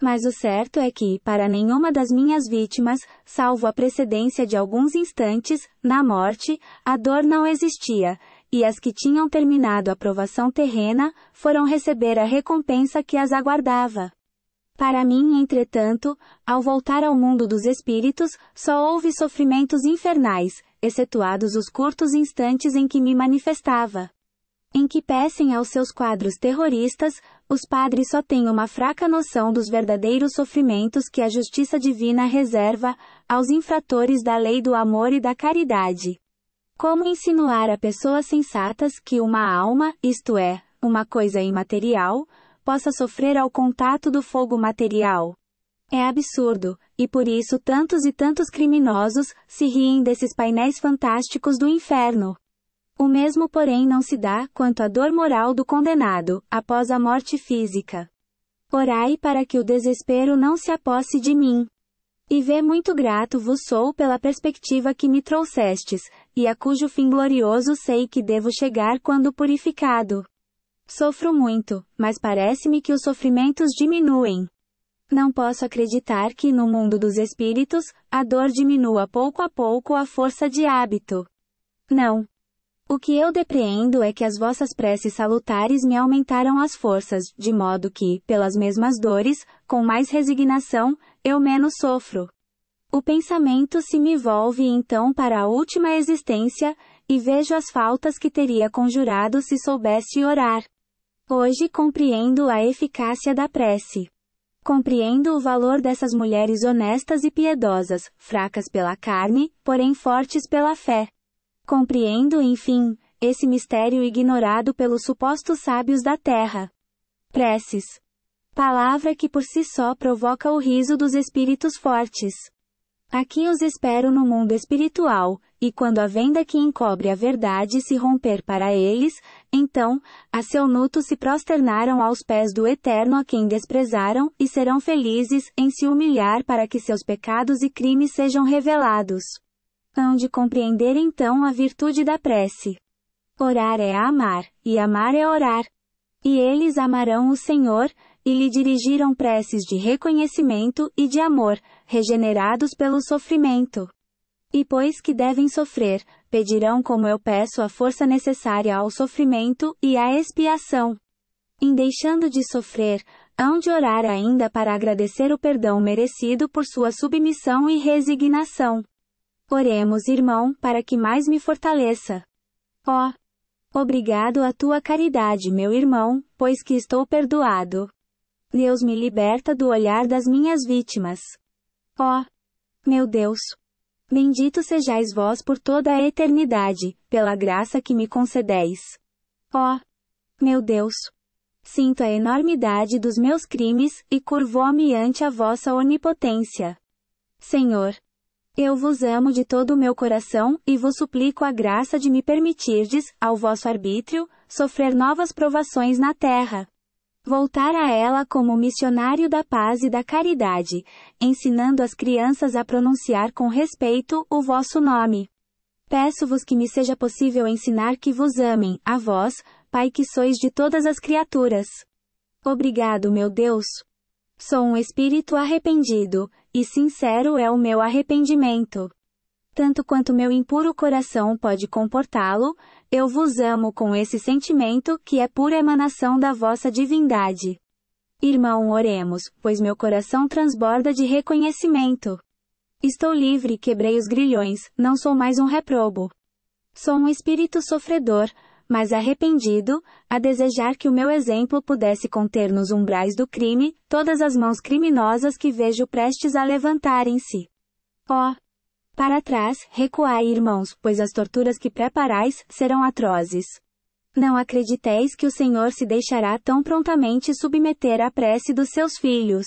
Mas o certo é que, para nenhuma das minhas vítimas, salvo a precedência de alguns instantes, na morte, a dor não existia, e as que tinham terminado a provação terrena, foram receber a recompensa que as aguardava. Para mim, entretanto, ao voltar ao mundo dos espíritos, só houve sofrimentos infernais, excetuados os curtos instantes em que me manifestava. Em que pecem aos seus quadros terroristas, os padres só têm uma fraca noção dos verdadeiros sofrimentos que a justiça divina reserva aos infratores da lei do amor e da caridade. Como insinuar a pessoas sensatas que uma alma, isto é, uma coisa imaterial, possa sofrer ao contato do fogo material? É absurdo, e por isso tantos e tantos criminosos se riem desses painéis fantásticos do inferno. O mesmo, porém, não se dá quanto à dor moral do condenado, após a morte física. Orai para que o desespero não se aposse de mim. E vê muito grato vos sou pela perspectiva que me trouxestes, e a cujo fim glorioso sei que devo chegar quando purificado. Sofro muito, mas parece-me que os sofrimentos diminuem. Não posso acreditar que no mundo dos espíritos, a dor diminua pouco a pouco à força de hábito. Não. O que eu depreendo é que as vossas preces salutares me aumentaram as forças, de modo que, pelas mesmas dores, com mais resignação, eu menos sofro. O pensamento se me volve então para a última existência, e vejo as faltas que teria conjurado se soubesse orar. Hoje compreendo a eficácia da prece. Compreendo o valor dessas mulheres honestas e piedosas, fracas pela carne, porém fortes pela fé. Compreendo, enfim, esse mistério ignorado pelos supostos sábios da terra. Preces. Palavra que por si só provoca o riso dos espíritos fortes. Aqui os espero no mundo espiritual, e quando a venda que encobre a verdade se romper para eles, então, a seu nuto se prosternaram aos pés do Eterno a quem desprezaram, e serão felizes em se humilhar para que seus pecados e crimes sejam revelados. Hão de compreender então a virtude da prece. Orar é amar, e amar é orar. E eles amarão o Senhor, e lhe dirigiram preces de reconhecimento e de amor, regenerados pelo sofrimento. E pois que devem sofrer, pedirão como eu peço a força necessária ao sofrimento e à expiação. Em deixando de sofrer, hão de orar ainda para agradecer o perdão merecido por sua submissão e resignação. Oremos, irmão, para que mais me fortaleça. Ó! Obrigado à tua caridade, meu irmão, pois que estou perdoado. Deus me liberta do olhar das minhas vítimas. Ó! Meu Deus! Bendito sejais vós por toda a eternidade, pela graça que me concedeis. Ó! Meu Deus! Sinto a enormidade dos meus crimes, e curvo-me ante a vossa onipotência. Senhor! Eu vos amo de todo o meu coração, e vos suplico a graça de me permitirdes, ao vosso arbítrio, sofrer novas provações na terra. Voltar a ela como missionário da paz e da caridade, ensinando as crianças a pronunciar com respeito o vosso nome. Peço-vos que me seja possível ensinar que vos amem, a vós, Pai que sois de todas as criaturas. Obrigado, meu Deus. Sou um espírito arrependido, e sincero é o meu arrependimento. Tanto quanto meu impuro coração pode comportá-lo, eu vos amo com esse sentimento que é pura emanação da vossa divindade. Irmão, oremos, pois meu coração transborda de reconhecimento. Estou livre, quebrei os grilhões, não sou mais um reprobo. Sou um espírito sofredor, mas arrependido, a desejar que o meu exemplo pudesse conter nos umbrais do crime, todas as mãos criminosas que vejo prestes a levantarem-se. Ó! Para trás, recuai, irmãos, pois as torturas que preparais serão atrozes. Não acrediteis que o Senhor se deixará tão prontamente submeter à prece dos seus filhos.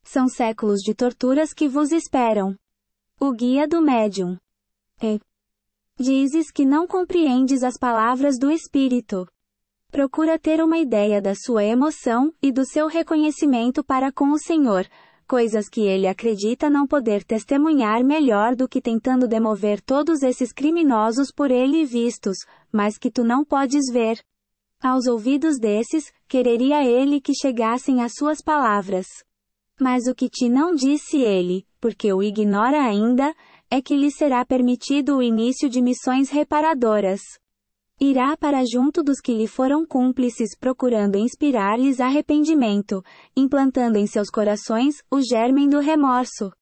São séculos de torturas que vos esperam. O Guia do Médium. Dizes que não compreendes as palavras do Espírito. Procura ter uma ideia da sua emoção e do seu reconhecimento para com o Senhor, coisas que ele acredita não poder testemunhar melhor do que tentando demover todos esses criminosos por ele vistos, mas que tu não podes ver. Aos ouvidos desses, quereria ele que chegassem as suas palavras. Mas o que te não disse ele, porque o ignora ainda, é que lhe será permitido o início de missões reparadoras. Irá para junto dos que lhe foram cúmplices procurando inspirar-lhes arrependimento, implantando em seus corações o germen do remorso.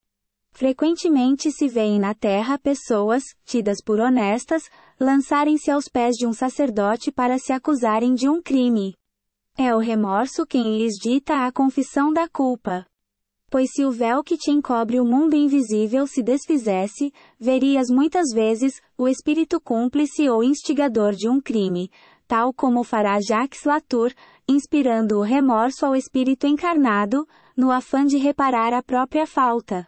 Frequentemente se vêem na terra pessoas, tidas por honestas, lançarem-se aos pés de um sacerdote para se acusarem de um crime. É o remorso quem lhes dita a confissão da culpa. Pois se o véu que te encobre o mundo invisível se desfizesse, verias muitas vezes o espírito cúmplice ou instigador de um crime, tal como fará Jacques Latour, inspirando o remorso ao espírito encarnado, no afã de reparar a própria falta.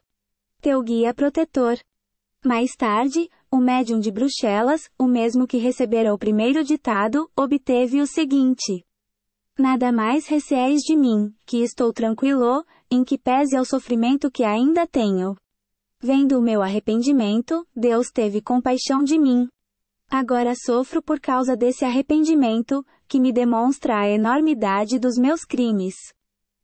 Teu guia protetor. Mais tarde, o médium de Bruxelas, o mesmo que recebera o primeiro ditado, obteve o seguinte: nada mais receeis de mim, que estou tranquilo, em que pese ao sofrimento que ainda tenho. Vendo o meu arrependimento, Deus teve compaixão de mim. Agora sofro por causa desse arrependimento, que me demonstra a enormidade dos meus crimes.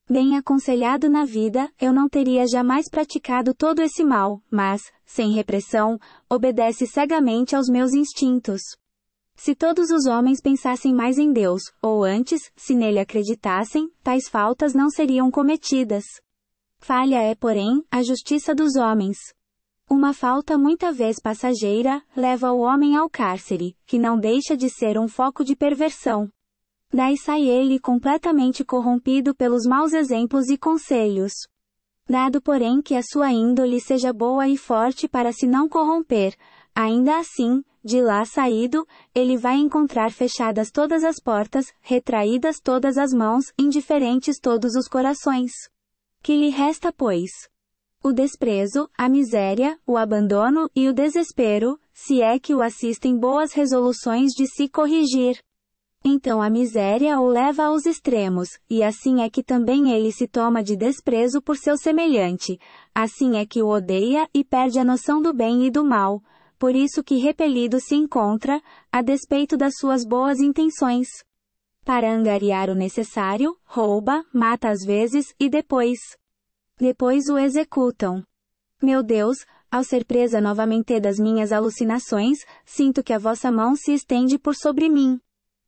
Bem aconselhado na vida, eu não teria jamais praticado todo esse mal, mas, sem repressão, obedece cegamente aos meus instintos. Se todos os homens pensassem mais em Deus, ou antes, se nele acreditassem, tais faltas não seriam cometidas. Falha é, porém, a justiça dos homens. Uma falta muita vez passageira, leva o homem ao cárcere, que não deixa de ser um foco de perversão. Daí sai ele completamente corrompido pelos maus exemplos e conselhos. Dado, porém, que a sua índole seja boa e forte para se não corromper, ainda assim, de lá saído, ele vai encontrar fechadas todas as portas, retraídas todas as mãos, indiferentes todos os corações. Que lhe resta, pois? O desprezo, a miséria, o abandono e o desespero, se é que o assistem boas resoluções de se corrigir. Então a miséria o leva aos extremos, e assim é que também ele se toma de desprezo por seu semelhante, assim é que o odeia e perde a noção do bem e do mal, por isso que repelido se encontra, a despeito das suas boas intenções. Para angariar o necessário, rouba, mata às vezes, e depois o executam. Meu Deus, ao ser presa novamente das minhas alucinações, sinto que a vossa mão se estende por sobre mim.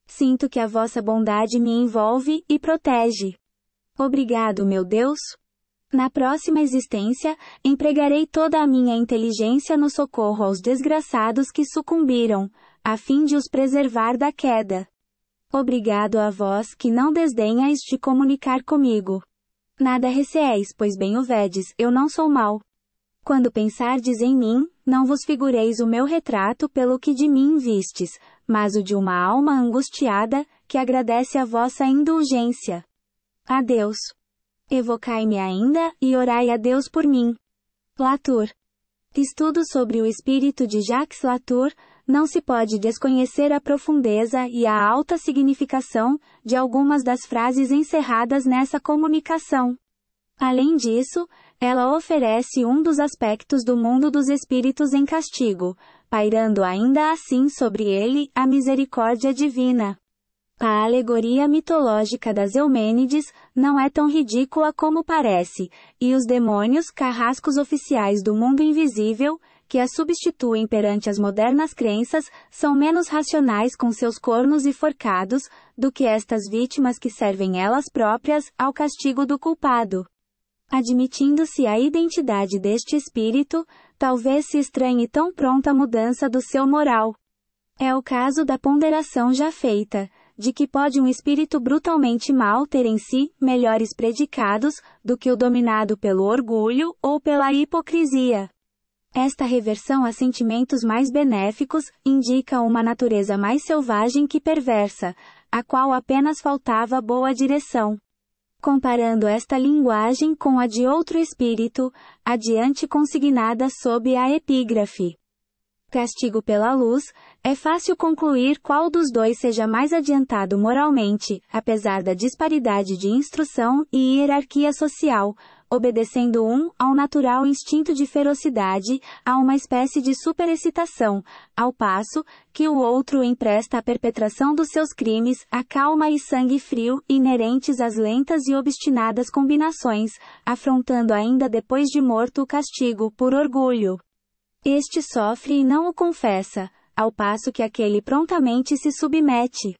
Sinto que a vossa bondade me envolve e protege. Obrigado, meu Deus. Na próxima existência, empregarei toda a minha inteligência no socorro aos desgraçados que sucumbiram, a fim de os preservar da queda. Obrigado a vós que não desdenhais de comunicar comigo. Nada receeis, pois bem o vedes, eu não sou mau. Quando pensardes em mim, não vos figureis o meu retrato pelo que de mim vistes, mas o de uma alma angustiada, que agradece a vossa indulgência. Adeus. Evocai-me ainda, e orai a Deus por mim. Latour. Estudo sobre o espírito de Jacques Latour, não se pode desconhecer a profundeza e a alta significação de algumas das frases encerradas nessa comunicação. Além disso, ela oferece um dos aspectos do mundo dos espíritos em castigo, pairando ainda assim sobre ele a misericórdia divina. A alegoria mitológica das Eumênides não é tão ridícula como parece, e os demônios carrascos oficiais do mundo invisível, que a substituem perante as modernas crenças, são menos racionais com seus cornos e forcados, do que estas vítimas que servem elas próprias ao castigo do culpado. Admitindo-se a identidade deste espírito, talvez se estranhe tão pronta mudança do seu moral. É o caso da ponderação já feita, de que pode um espírito brutalmente mau ter em si melhores predicados do que o dominado pelo orgulho ou pela hipocrisia. Esta reversão a sentimentos mais benéficos indica uma natureza mais selvagem que perversa, a qual apenas faltava boa direção. Comparando esta linguagem com a de outro espírito, adiante consignada sob a epígrafe Castigo pela luz, é fácil concluir qual dos dois seja mais adiantado moralmente, apesar da disparidade de instrução e hierarquia social, obedecendo um ao natural instinto de ferocidade, a uma espécie de superexcitação, ao passo que o outro empresta à perpetração dos seus crimes a calma e sangue frio inerentes às lentas e obstinadas combinações, afrontando ainda depois de morto o castigo por orgulho. Este sofre e não o confessa, ao passo que aquele prontamente se submete.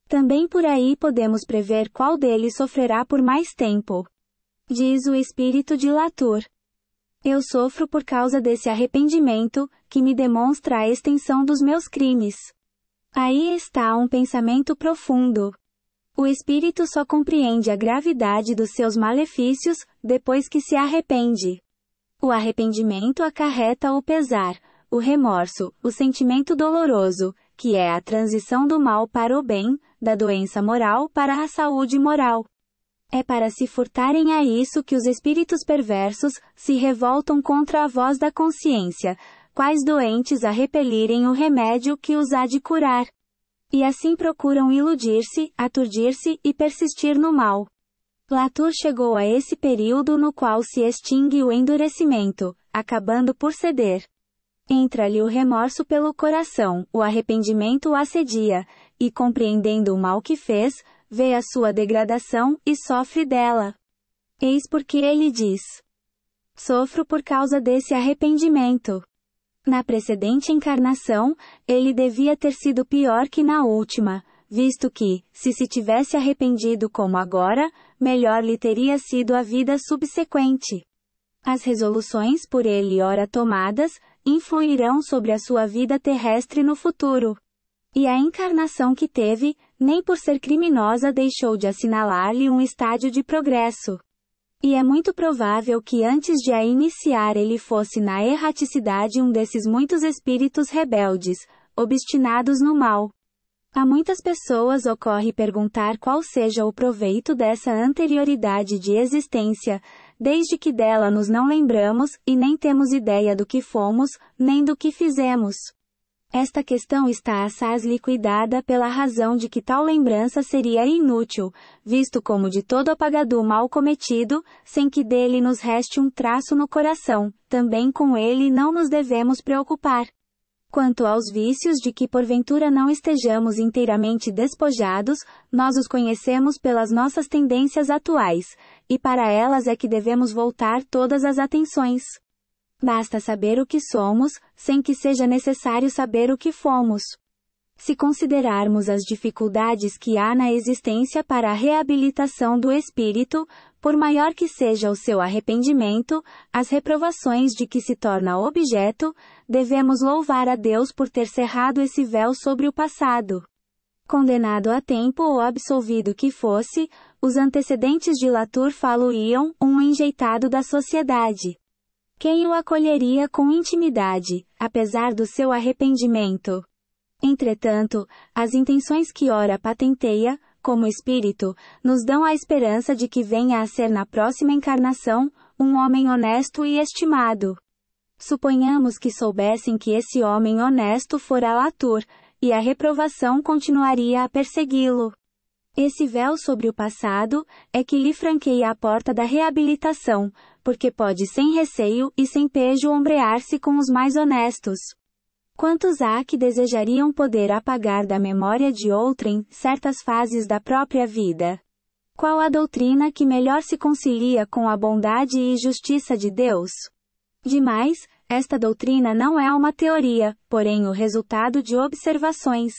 Também por aí podemos prever qual deles sofrerá por mais tempo. Diz o espírito de Latour. Eu sofro por causa desse arrependimento, que me demonstra a extensão dos meus crimes. Aí está um pensamento profundo. O espírito só compreende a gravidade dos seus malefícios, depois que se arrepende. O arrependimento acarreta o pesar, o remorso, o sentimento doloroso, que é a transição do mal para o bem, da doença moral para a saúde moral. É para se furtarem a isso que os espíritos perversos se revoltam contra a voz da consciência, quais doentes a repelirem o remédio que os há de curar. E assim procuram iludir-se, aturdir-se e persistir no mal. Latour chegou a esse período no qual se extingue o endurecimento, acabando por ceder. Entra-lhe o remorso pelo coração, o arrependimento o assedia, e compreendendo o mal que fez, vê a sua degradação e sofre dela. Eis porque ele diz: sofro por causa desse arrependimento. Na precedente encarnação, ele devia ter sido pior que na última, visto que, se tivesse arrependido como agora, melhor lhe teria sido a vida subsequente. As resoluções por ele ora tomadas, influirão sobre a sua vida terrestre no futuro. E a encarnação que teve, nem por ser criminosa deixou de assinalar-lhe um estádio de progresso. E é muito provável que antes de a iniciar ele fosse na erraticidade um desses muitos espíritos rebeldes, obstinados no mal. A muitas pessoas ocorre perguntar qual seja o proveito dessa anterioridade de existência, desde que dela nos não lembramos, e nem temos ideia do que fomos, nem do que fizemos. Esta questão está assaz liquidada pela razão de que tal lembrança seria inútil, visto como de todo apagado o mal cometido, sem que dele nos reste um traço no coração, também com ele não nos devemos preocupar. Quanto aos vícios de que porventura não estejamos inteiramente despojados, nós os conhecemos pelas nossas tendências atuais, e para elas é que devemos voltar todas as atenções. Basta saber o que somos, sem que seja necessário saber o que fomos. Se considerarmos as dificuldades que há na existência para a reabilitação do espírito, por maior que seja o seu arrependimento, as reprovações de que se torna objeto, devemos louvar a Deus por ter cerrado esse véu sobre o passado. Condenado a tempo ou absolvido que fosse, os antecedentes de Latour falo-iam um enjeitado da sociedade. Quem o acolheria com intimidade, apesar do seu arrependimento? Entretanto, as intenções que ora patenteia, como espírito, nos dão a esperança de que venha a ser na próxima encarnação, um homem honesto e estimado. Suponhamos que soubessem que esse homem honesto fora Latour, e a reprovação continuaria a persegui-lo. Esse véu sobre o passado é que lhe franqueia a porta da reabilitação, porque pode sem receio e sem pejo ombrear-se com os mais honestos. Quantos há que desejariam poder apagar da memória de outrem certas fases da própria vida? Qual a doutrina que melhor se concilia com a bondade e justiça de Deus? Demais, esta doutrina não é uma teoria, porém o resultado de observações.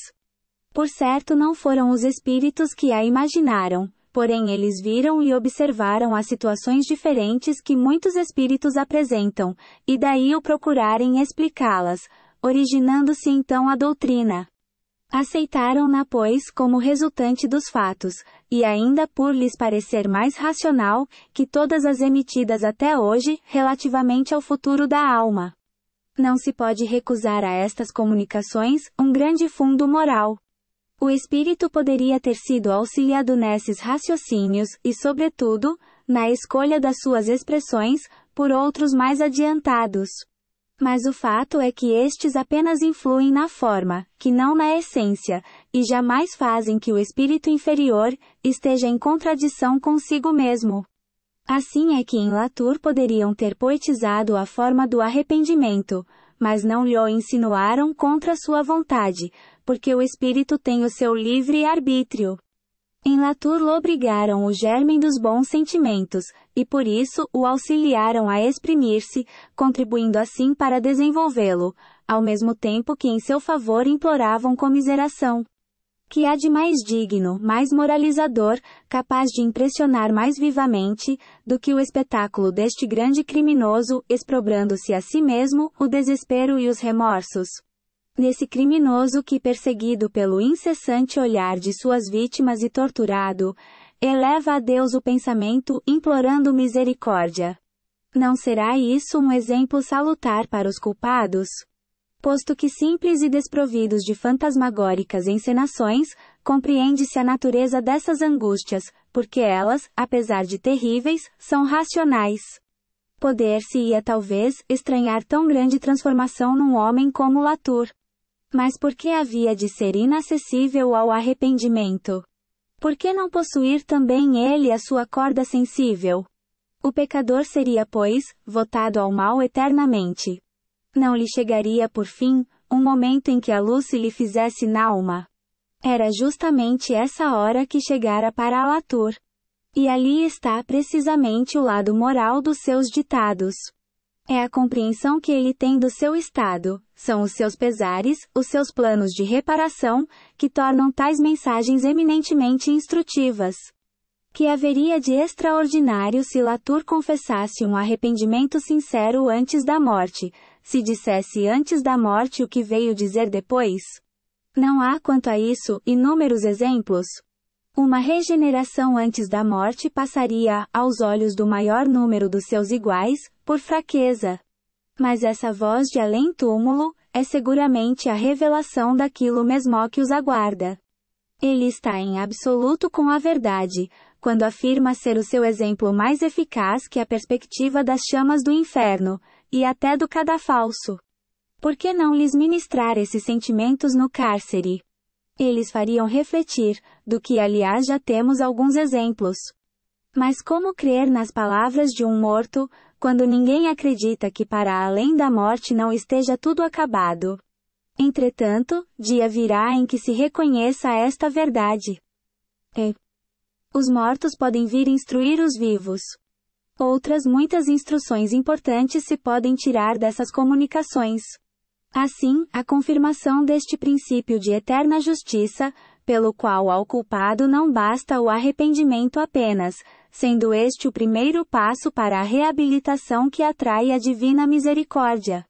Por certo não foram os espíritos que a imaginaram, porém eles viram e observaram as situações diferentes que muitos espíritos apresentam, e daí o procurarem explicá-las, originando-se então a doutrina. Aceitaram-na, pois, como resultante dos fatos, e ainda por lhes parecer mais racional, que todas as emitidas até hoje, relativamente ao futuro da alma. Não se pode recusar a estas comunicações um grande fundo moral. O espírito poderia ter sido auxiliado nesses raciocínios e, sobretudo, na escolha das suas expressões, por outros mais adiantados. Mas o fato é que estes apenas influem na forma, que não na essência, e jamais fazem que o espírito inferior esteja em contradição consigo mesmo. Assim é que em Latour poderiam ter poetizado a forma do arrependimento, mas não lhe o insinuaram contra sua vontade, porque o espírito tem o seu livre arbítrio. Em Latour lobrigaram o germe dos bons sentimentos, e por isso o auxiliaram a exprimir-se, contribuindo assim para desenvolvê-lo, ao mesmo tempo que em seu favor imploravam comiseração. Que há de mais digno, mais moralizador, capaz de impressionar mais vivamente, do que o espetáculo deste grande criminoso, exprobrando-se a si mesmo, o desespero e os remorsos? Nesse criminoso que, perseguido pelo incessante olhar de suas vítimas e torturado, eleva a Deus o pensamento, implorando misericórdia. Não será isso um exemplo salutar para os culpados? Posto que simples e desprovidos de fantasmagóricas encenações, compreende-se a natureza dessas angústias, porque elas, apesar de terríveis, são racionais. Poder-se-ia talvez estranhar tão grande transformação num homem como Latour. Mas por que havia de ser inacessível ao arrependimento? Por que não possuir também ele a sua corda sensível? O pecador seria, pois, votado ao mal eternamente. Não lhe chegaria por fim, um momento em que a luz se lhe fizesse nalma. Era justamente essa hora que chegara para Latour. E ali está precisamente o lado moral dos seus ditados. É a compreensão que ele tem do seu estado, são os seus pesares, os seus planos de reparação, que tornam tais mensagens eminentemente instrutivas. Que haveria de extraordinário se Latour confessasse um arrependimento sincero antes da morte, se dissesse antes da morte o que veio dizer depois? Não há quanto a isso inúmeros exemplos? Uma regeneração antes da morte passaria, aos olhos do maior número dos seus iguais, por fraqueza. Mas essa voz de além-túmulo, é seguramente a revelação daquilo mesmo que os aguarda. Ele está em absoluto com a verdade, quando afirma ser o seu exemplo mais eficaz que a perspectiva das chamas do inferno, e até do cadafalso. Por que não lhes ministrar esses sentimentos no cárcere? Eles fariam refletir, do que aliás já temos alguns exemplos. Mas como crer nas palavras de um morto, quando ninguém acredita que para além da morte não esteja tudo acabado? Entretanto, dia virá em que se reconheça esta verdade. Os mortos podem vir instruir os vivos. Outras muitas instruções importantes se podem tirar dessas comunicações. Assim, a confirmação deste princípio de eterna justiça, pelo qual ao culpado não basta o arrependimento apenas, sendo este o primeiro passo para a reabilitação que atrai a divina misericórdia.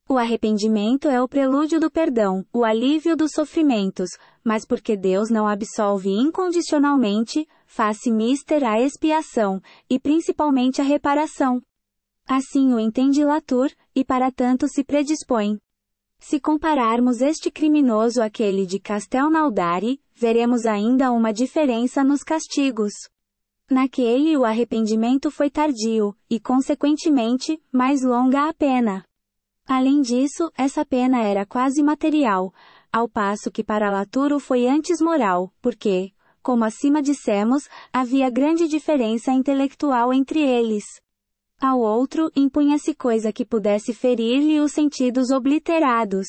O arrependimento é o prelúdio do perdão, o alívio dos sofrimentos, mas porque Deus não absolve incondicionalmente, faz-se mister a expiação, e principalmente a reparação. Assim o entende Latour, e para tanto se predispõe. Se compararmos este criminoso àquele de Castelnaudary, veremos ainda uma diferença nos castigos. Naquele o arrependimento foi tardio, e consequentemente, mais longa a pena. Além disso, essa pena era quase material, ao passo que para Latour foi antes moral, porque, como acima dissemos, havia grande diferença intelectual entre eles. Ao outro, impunha-se coisa que pudesse ferir-lhe os sentidos obliterados.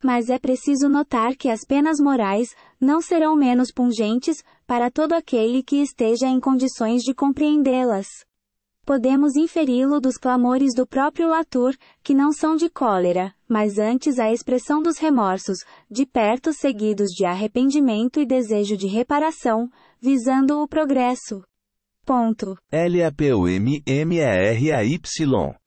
Mas é preciso notar que as penas morais não serão menos pungentes para todo aquele que esteja em condições de compreendê-las. Podemos inferi-lo dos clamores do próprio Latour, que não são de cólera, mas antes a expressão dos remorsos, de perto seguidos de arrependimento e desejo de reparação, visando o progresso. LAPUMMERAY.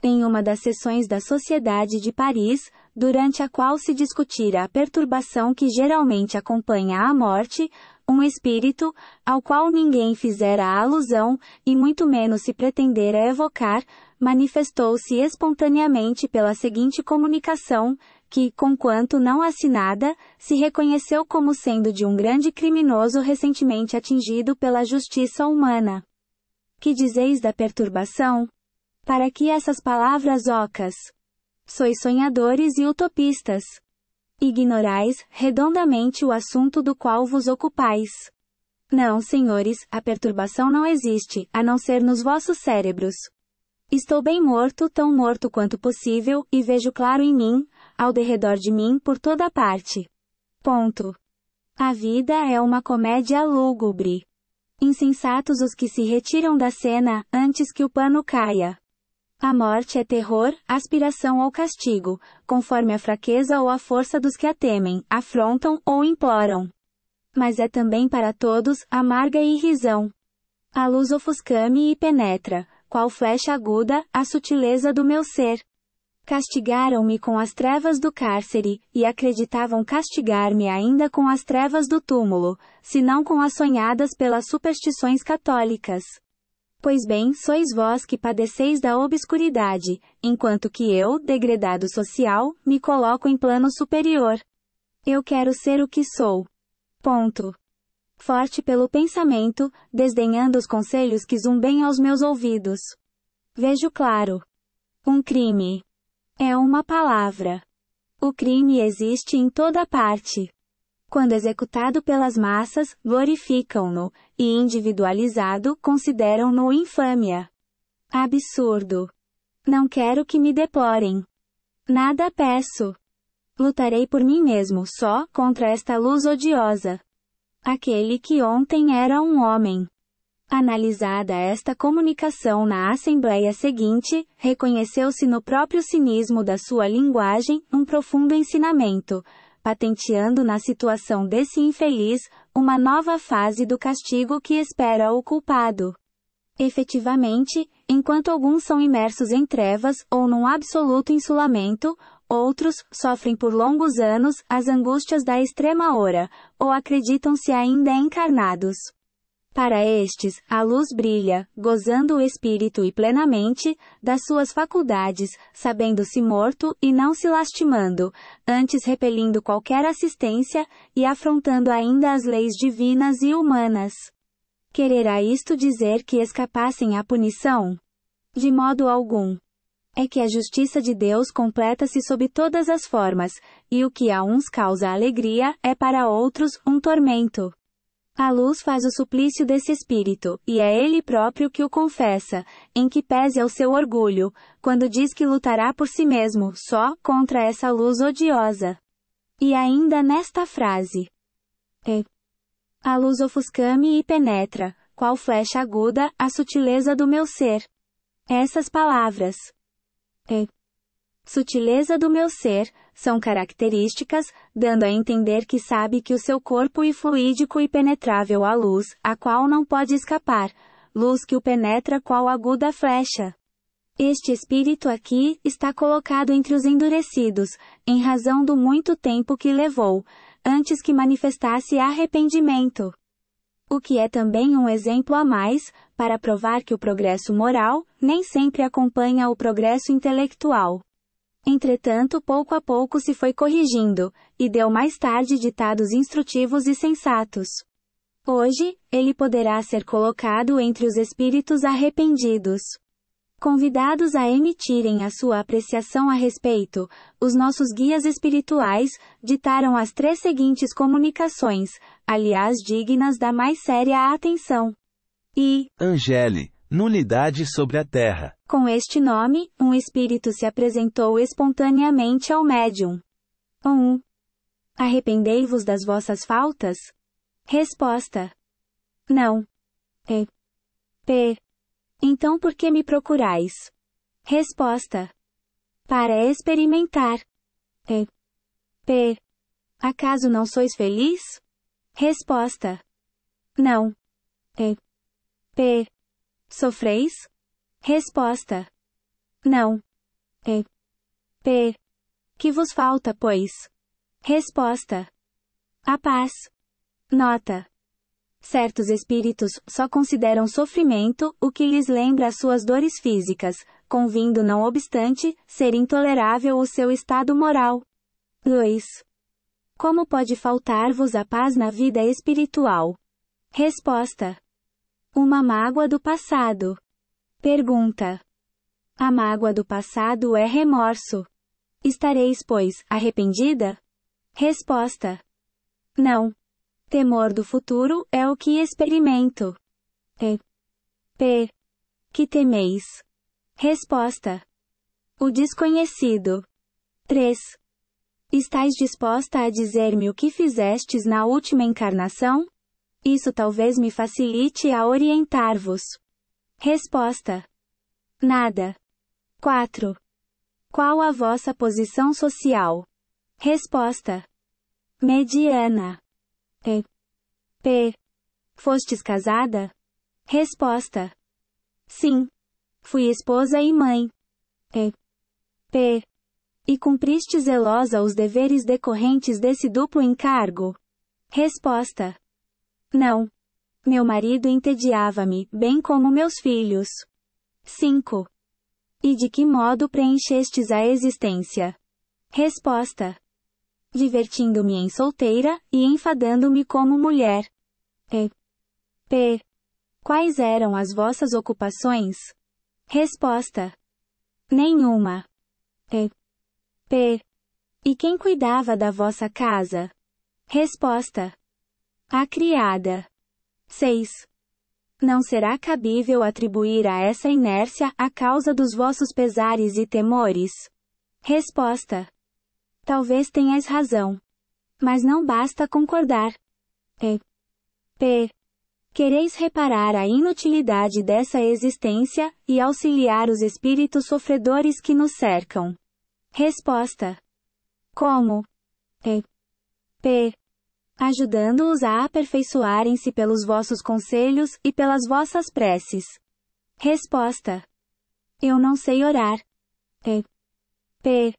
Em uma das sessões da Sociedade de Paris, durante a qual se discutira a perturbação que geralmente acompanha a morte, um espírito, ao qual ninguém fizera alusão, e muito menos se pretendera evocar, manifestou-se espontaneamente pela seguinte comunicação, que, conquanto não assinada, se reconheceu como sendo de um grande criminoso recentemente atingido pela justiça humana. Que dizeis da perturbação? Para que essas palavras ocas? Sois sonhadores e utopistas. Ignorais, redondamente o assunto do qual vos ocupais. Não, senhores, a perturbação não existe, a não ser nos vossos cérebros. Estou bem morto, tão morto quanto possível, e vejo claro em mim, ao derredor de mim por toda parte. A vida é uma comédia lúgubre. Insensatos os que se retiram da cena, antes que o pano caia. A morte é terror, aspiração ou castigo, conforme a fraqueza ou a força dos que a temem, afrontam ou imploram. Mas é também para todos, amarga irrisão. A luz ofusca-me e penetra, qual flecha aguda, a sutileza do meu ser. Castigaram-me com as trevas do cárcere, e acreditavam castigar-me ainda com as trevas do túmulo, se não com as sonhadas pelas superstições católicas. Pois bem, sois vós que padeceis da obscuridade, enquanto que eu, degradado social, me coloco em plano superior. Eu quero ser o que sou. Forte pelo pensamento, desdenhando os conselhos que zumbem aos meus ouvidos. Vejo claro. Um crime. É uma palavra. O crime existe em toda parte. Quando executado pelas massas, glorificam-no, e individualizado, consideram-no infâmia. Absurdo. Não quero que me deplorem. Nada peço. Lutarei por mim mesmo só, contra esta luz odiosa. Aquele que ontem era um homem. Analisada esta comunicação na assembleia seguinte, reconheceu-se no próprio cinismo da sua linguagem um profundo ensinamento, patenteando na situação desse infeliz, uma nova fase do castigo que espera o culpado. Efetivamente, enquanto alguns são imersos em trevas ou num absoluto insulamento, outros sofrem por longos anos as angústias da extrema hora, ou acreditam-se ainda encarnados. Para estes, a luz brilha, gozando o espírito e plenamente, das suas faculdades, sabendo-se morto e não se lastimando, antes repelindo qualquer assistência, e afrontando ainda as leis divinas e humanas. Quererá isto dizer que escapassem à punição? De modo algum. É que a justiça de Deus completa-se sob todas as formas, e o que a uns causa alegria, é para outros um tormento. A luz faz o suplício desse espírito, e é ele próprio que o confessa, em que pese ao seu orgulho, quando diz que lutará por si mesmo, só, contra essa luz odiosa. E ainda nesta frase. A luz ofusca-me e penetra, qual flecha aguda, a sutileza do meu ser. Essas palavras. Sutileza do meu ser, são características, dando a entender que sabe que o seu corpo é fluídico e penetrável à luz, a qual não pode escapar, luz que o penetra qual aguda flecha. Este espírito aqui, está colocado entre os endurecidos, em razão do muito tempo que levou, antes que manifestasse arrependimento. O que é também um exemplo a mais, para provar que o progresso moral, nem sempre acompanha o progresso intelectual. Entretanto, pouco a pouco se foi corrigindo, e deu mais tarde ditados instrutivos e sensatos. Hoje, ele poderá ser colocado entre os espíritos arrependidos. Convidados a emitirem a sua apreciação a respeito, os nossos guias espirituais ditaram as 3 seguintes comunicações, aliás dignas da mais séria atenção. Angeli, nulidade sobre a terra. Com este nome, um espírito se apresentou espontaneamente ao médium. 1. Arrependei-vos das vossas faltas? Resposta. Não. P. Então por que me procurais? Resposta. Para experimentar. P. Acaso não sois feliz? Resposta. Não. P. Sofreis? Resposta. Não. P. Que vos falta, pois? Resposta. A paz. Nota. Certos espíritos só consideram sofrimento o que lhes lembra as suas dores físicas, convindo não obstante, ser intolerável o seu estado moral. 2. Como pode faltar-vos a paz na vida espiritual? Resposta. Uma mágoa do passado. Pergunta. A mágoa do passado é remorso. Estareis, pois, arrependida? Resposta. Não. Temor do futuro é o que experimento. P. Que temeis? Resposta. O desconhecido. 3. Estais disposta a dizer-me o que fizestes na última encarnação? Isso talvez me facilite a orientar-vos. Resposta. Nada. 4. Qual a vossa posição social? Resposta. Mediana. P. Fostes casada? Resposta. Sim. Fui esposa e mãe. P. E cumpriste zelosa os deveres decorrentes desse duplo encargo? Resposta. Não. Meu marido entediava-me, bem como meus filhos. 5. E de que modo preenchestes a existência? Resposta. Divertindo-me em solteira, e enfadando-me como mulher. P. Quais eram as vossas ocupações? Resposta. Nenhuma. P. E quem cuidava da vossa casa? Resposta. A criada. 6. Não será cabível atribuir a essa inércia a causa dos vossos pesares e temores? Resposta. Talvez tenhas razão. Mas não basta concordar. P. Quereis reparar a inutilidade dessa existência, e auxiliar os espíritos sofredores que nos cercam. Resposta. Como? P. Ajudando-os a aperfeiçoarem-se pelos vossos conselhos, e pelas vossas preces. Resposta. Eu não sei orar. P.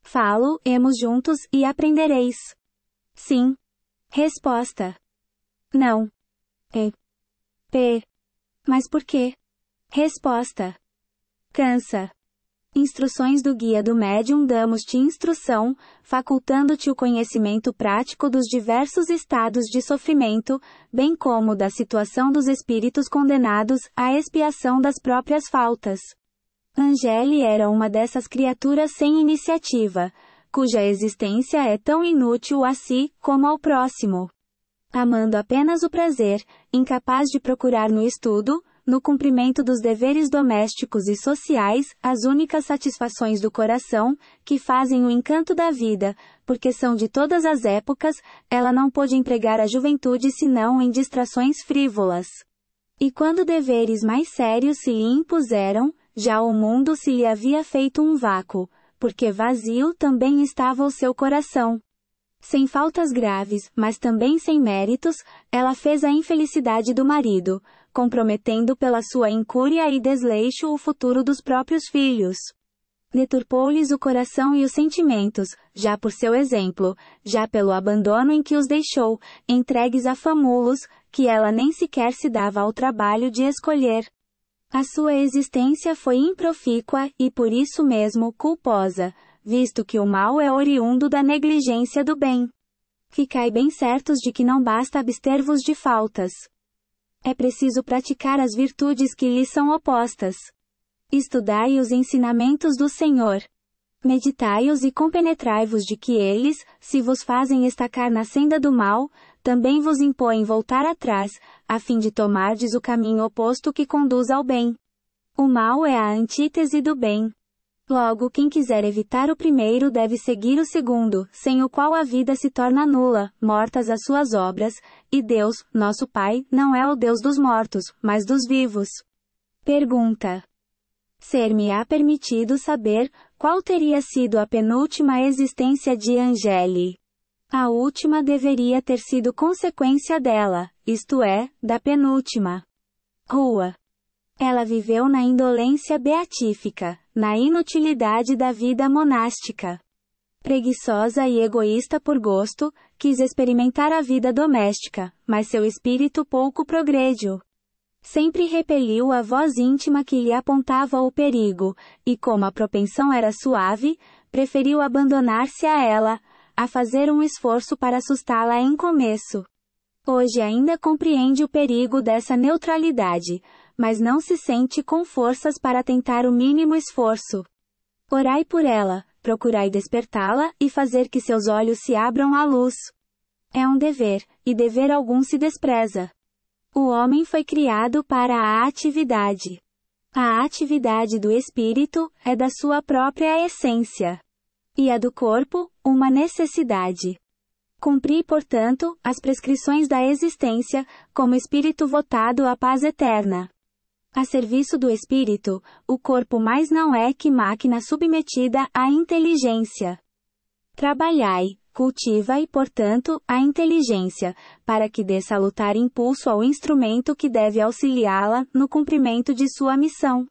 Falo-emos juntos, e aprendereis. Sim. Resposta. Não. P. Mas por quê? Resposta. Cansa. Instruções do Guia do Médium. Damos-te instrução, facultando-te o conhecimento prático dos diversos estados de sofrimento, bem como da situação dos espíritos condenados à expiação das próprias faltas. Angeli era uma dessas criaturas sem iniciativa, cuja existência é tão inútil a si como ao próximo. Amando apenas o prazer, incapaz de procurar no estudo, no cumprimento dos deveres domésticos e sociais, as únicas satisfações do coração, que fazem o encanto da vida, porque são de todas as épocas, ela não pôde empregar a juventude senão em distrações frívolas. E quando deveres mais sérios se lhe impuseram, já o mundo se lhe havia feito um vácuo, porque vazio também estava o seu coração. Sem faltas graves, mas também sem méritos, ela fez a infelicidade do marido, comprometendo pela sua incúria e desleixo o futuro dos próprios filhos. Deturpou-lhes o coração e os sentimentos, já por seu exemplo, já pelo abandono em que os deixou, entregues a famulos, que ela nem sequer se dava ao trabalho de escolher. A sua existência foi improfícua e por isso mesmo culposa, visto que o mal é oriundo da negligência do bem. Ficai bem certos de que não basta abster-vos de faltas. É preciso praticar as virtudes que lhes são opostas. Estudai os ensinamentos do Senhor. Meditai-os e compenetrai-vos de que eles, se vos fazem estacar na senda do mal, também vos impõem voltar atrás, a fim de tomardes o caminho oposto que conduz ao bem. O mal é a antítese do bem. Logo, quem quiser evitar o primeiro deve seguir o segundo, sem o qual a vida se torna nula, mortas as suas obras, e Deus, nosso Pai, não é o Deus dos mortos, mas dos vivos. Pergunta: ser-me-á permitido saber qual teria sido a penúltima existência de Angeli? A última deveria ter sido consequência dela, isto é, da penúltima. Rua. Ela viveu na indolência beatífica, na inutilidade da vida monástica. Preguiçosa e egoísta por gosto, quis experimentar a vida doméstica, mas seu espírito pouco progrediu. Sempre repeliu a voz íntima que lhe apontava o perigo, e como a propensão era suave, preferiu abandonar-se a ela, a fazer um esforço para assustá-la em começo. Hoje ainda compreende o perigo dessa neutralidade, mas não se sente com forças para tentar o mínimo esforço. Orai por ela, procurai despertá-la e fazer que seus olhos se abram à luz. É um dever, e dever algum se despreza. O homem foi criado para a atividade. A atividade do espírito é da sua própria essência. E a do corpo, uma necessidade. Cumpri, portanto, as prescrições da existência, como espírito votado à paz eterna. A serviço do espírito, o corpo mais não é que máquina submetida à inteligência. Trabalhai, cultivai, portanto, a inteligência, para que dê salutar impulso ao instrumento que deve auxiliá-la no cumprimento de sua missão.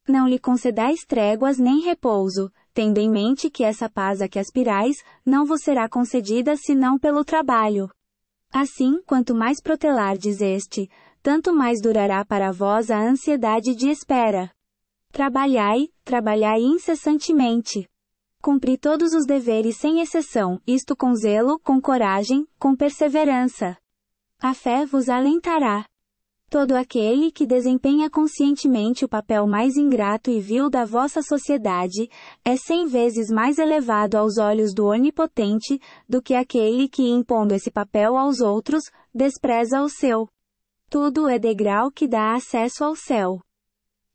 Não lhe concedais tréguas nem repouso, tendo em mente que essa paz a que aspirais, não vos será concedida senão pelo trabalho. Assim, quanto mais protelardes este, tanto mais durará para vós a ansiedade de espera. Trabalhai, trabalhai incessantemente. Cumpri todos os deveres sem exceção, isto com zelo, com coragem, com perseverança. A fé vos alentará. Todo aquele que desempenha conscientemente o papel mais ingrato e vil da vossa sociedade, é 100 vezes mais elevado aos olhos do Onipotente, do que aquele que, impondo esse papel aos outros, despreza o seu. Tudo é degrau que dá acesso ao céu.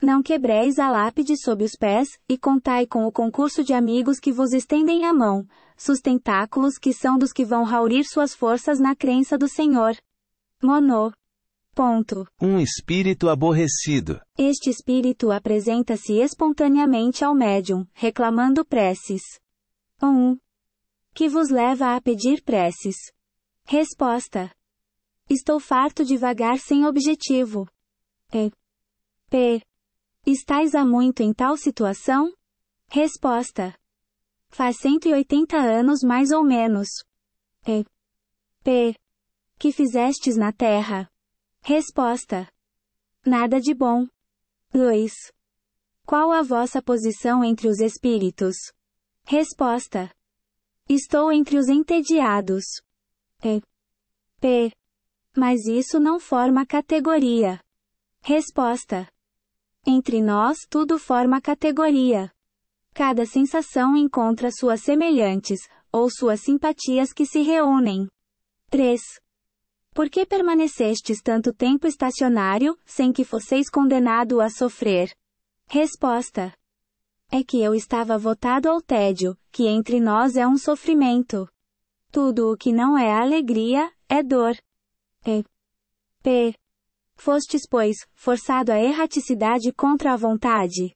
Não quebreis a lápide sob os pés, e contai com o concurso de amigos que vos estendem a mão, sustentáculos que são dos que vão raurir suas forças na crença do Senhor. Monô. Ponto. Um espírito aborrecido. Este espírito apresenta-se espontaneamente ao médium, reclamando preces. 1. Que vos leva a pedir preces? Resposta: estou farto de vagar sem objetivo. P. Estais há muito em tal situação? Resposta: faz 180 anos mais ou menos. P. Que fizestes na terra? Resposta: nada de bom. 2. Qual a vossa posição entre os espíritos? Resposta: estou entre os entediados. P. Mas isso não forma categoria. Resposta: entre nós tudo forma categoria. Cada sensação encontra suas semelhantes, ou suas simpatias que se reúnem. 3. Por que permanecestes tanto tempo estacionário, sem que fosseis condenado a sofrer? Resposta: é que eu estava votado ao tédio, que entre nós é um sofrimento. Tudo o que não é alegria, é dor. P. Fostes, pois, forçado à erraticidade contra a vontade?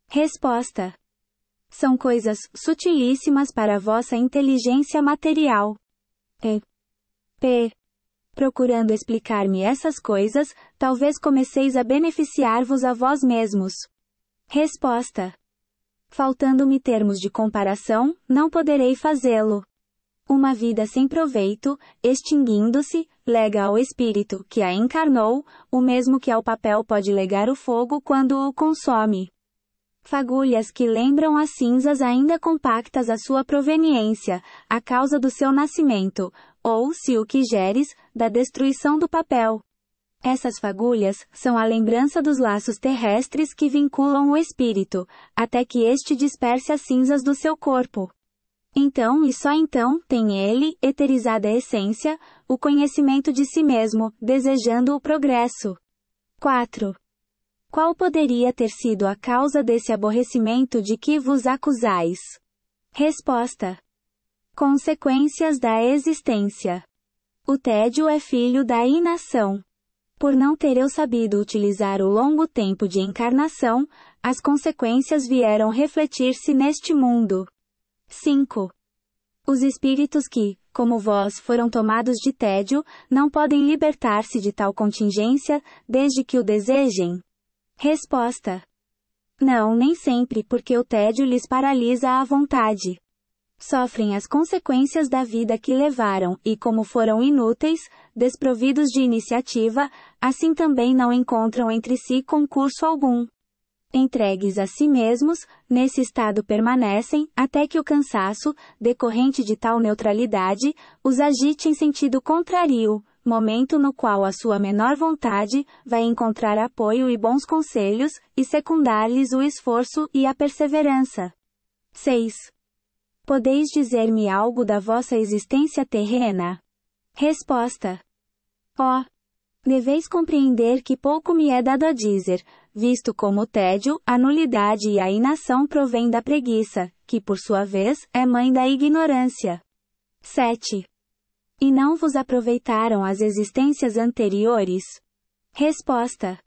Resposta: são coisas sutilíssimas para a vossa inteligência material. P. Procurando explicar-me essas coisas, talvez comeceis a beneficiar-vos a vós mesmos. Resposta: faltando-me termos de comparação, não poderei fazê-lo. Uma vida sem proveito, extinguindo-se, lega ao espírito que a encarnou, o mesmo que ao papel pode legar o fogo quando o consome. Fagulhas que lembram as cinzas ainda compactas a sua proveniência, a causa do seu nascimento, ou, se o quiseres, da destruição do papel. Essas fagulhas são a lembrança dos laços terrestres que vinculam o espírito, até que este disperse as cinzas do seu corpo. Então e só então tem ele, eterizada essência, o conhecimento de si mesmo, desejando o progresso. 4. Qual poderia ter sido a causa desse aborrecimento de que vos acusais? Resposta: consequências da existência. O tédio é filho da inação. Por não ter eu sabido utilizar o longo tempo de encarnação, as consequências vieram refletir-se neste mundo. 5. Os espíritos que, como vós, foram tomados de tédio, não podem libertar-se de tal contingência, desde que o desejem? Resposta: não, nem sempre, porque o tédio lhes paralisa a vontade. Sofrem as consequências da vida que levaram, e como foram inúteis, desprovidos de iniciativa, assim também não encontram entre si concurso algum. Entregues a si mesmos, nesse estado permanecem, até que o cansaço, decorrente de tal neutralidade, os agite em sentido contrário, momento no qual a sua menor vontade vai encontrar apoio e bons conselhos, e secundar-lhes o esforço e a perseverança. 6. Podeis dizer-me algo da vossa existência terrena? Resposta: deveis compreender que pouco me é dado a dizer, visto como o tédio, a nulidade e a inação provém da preguiça, que por sua vez, é mãe da ignorância. 7. E não vos aproveitaram as existências anteriores? Resposta: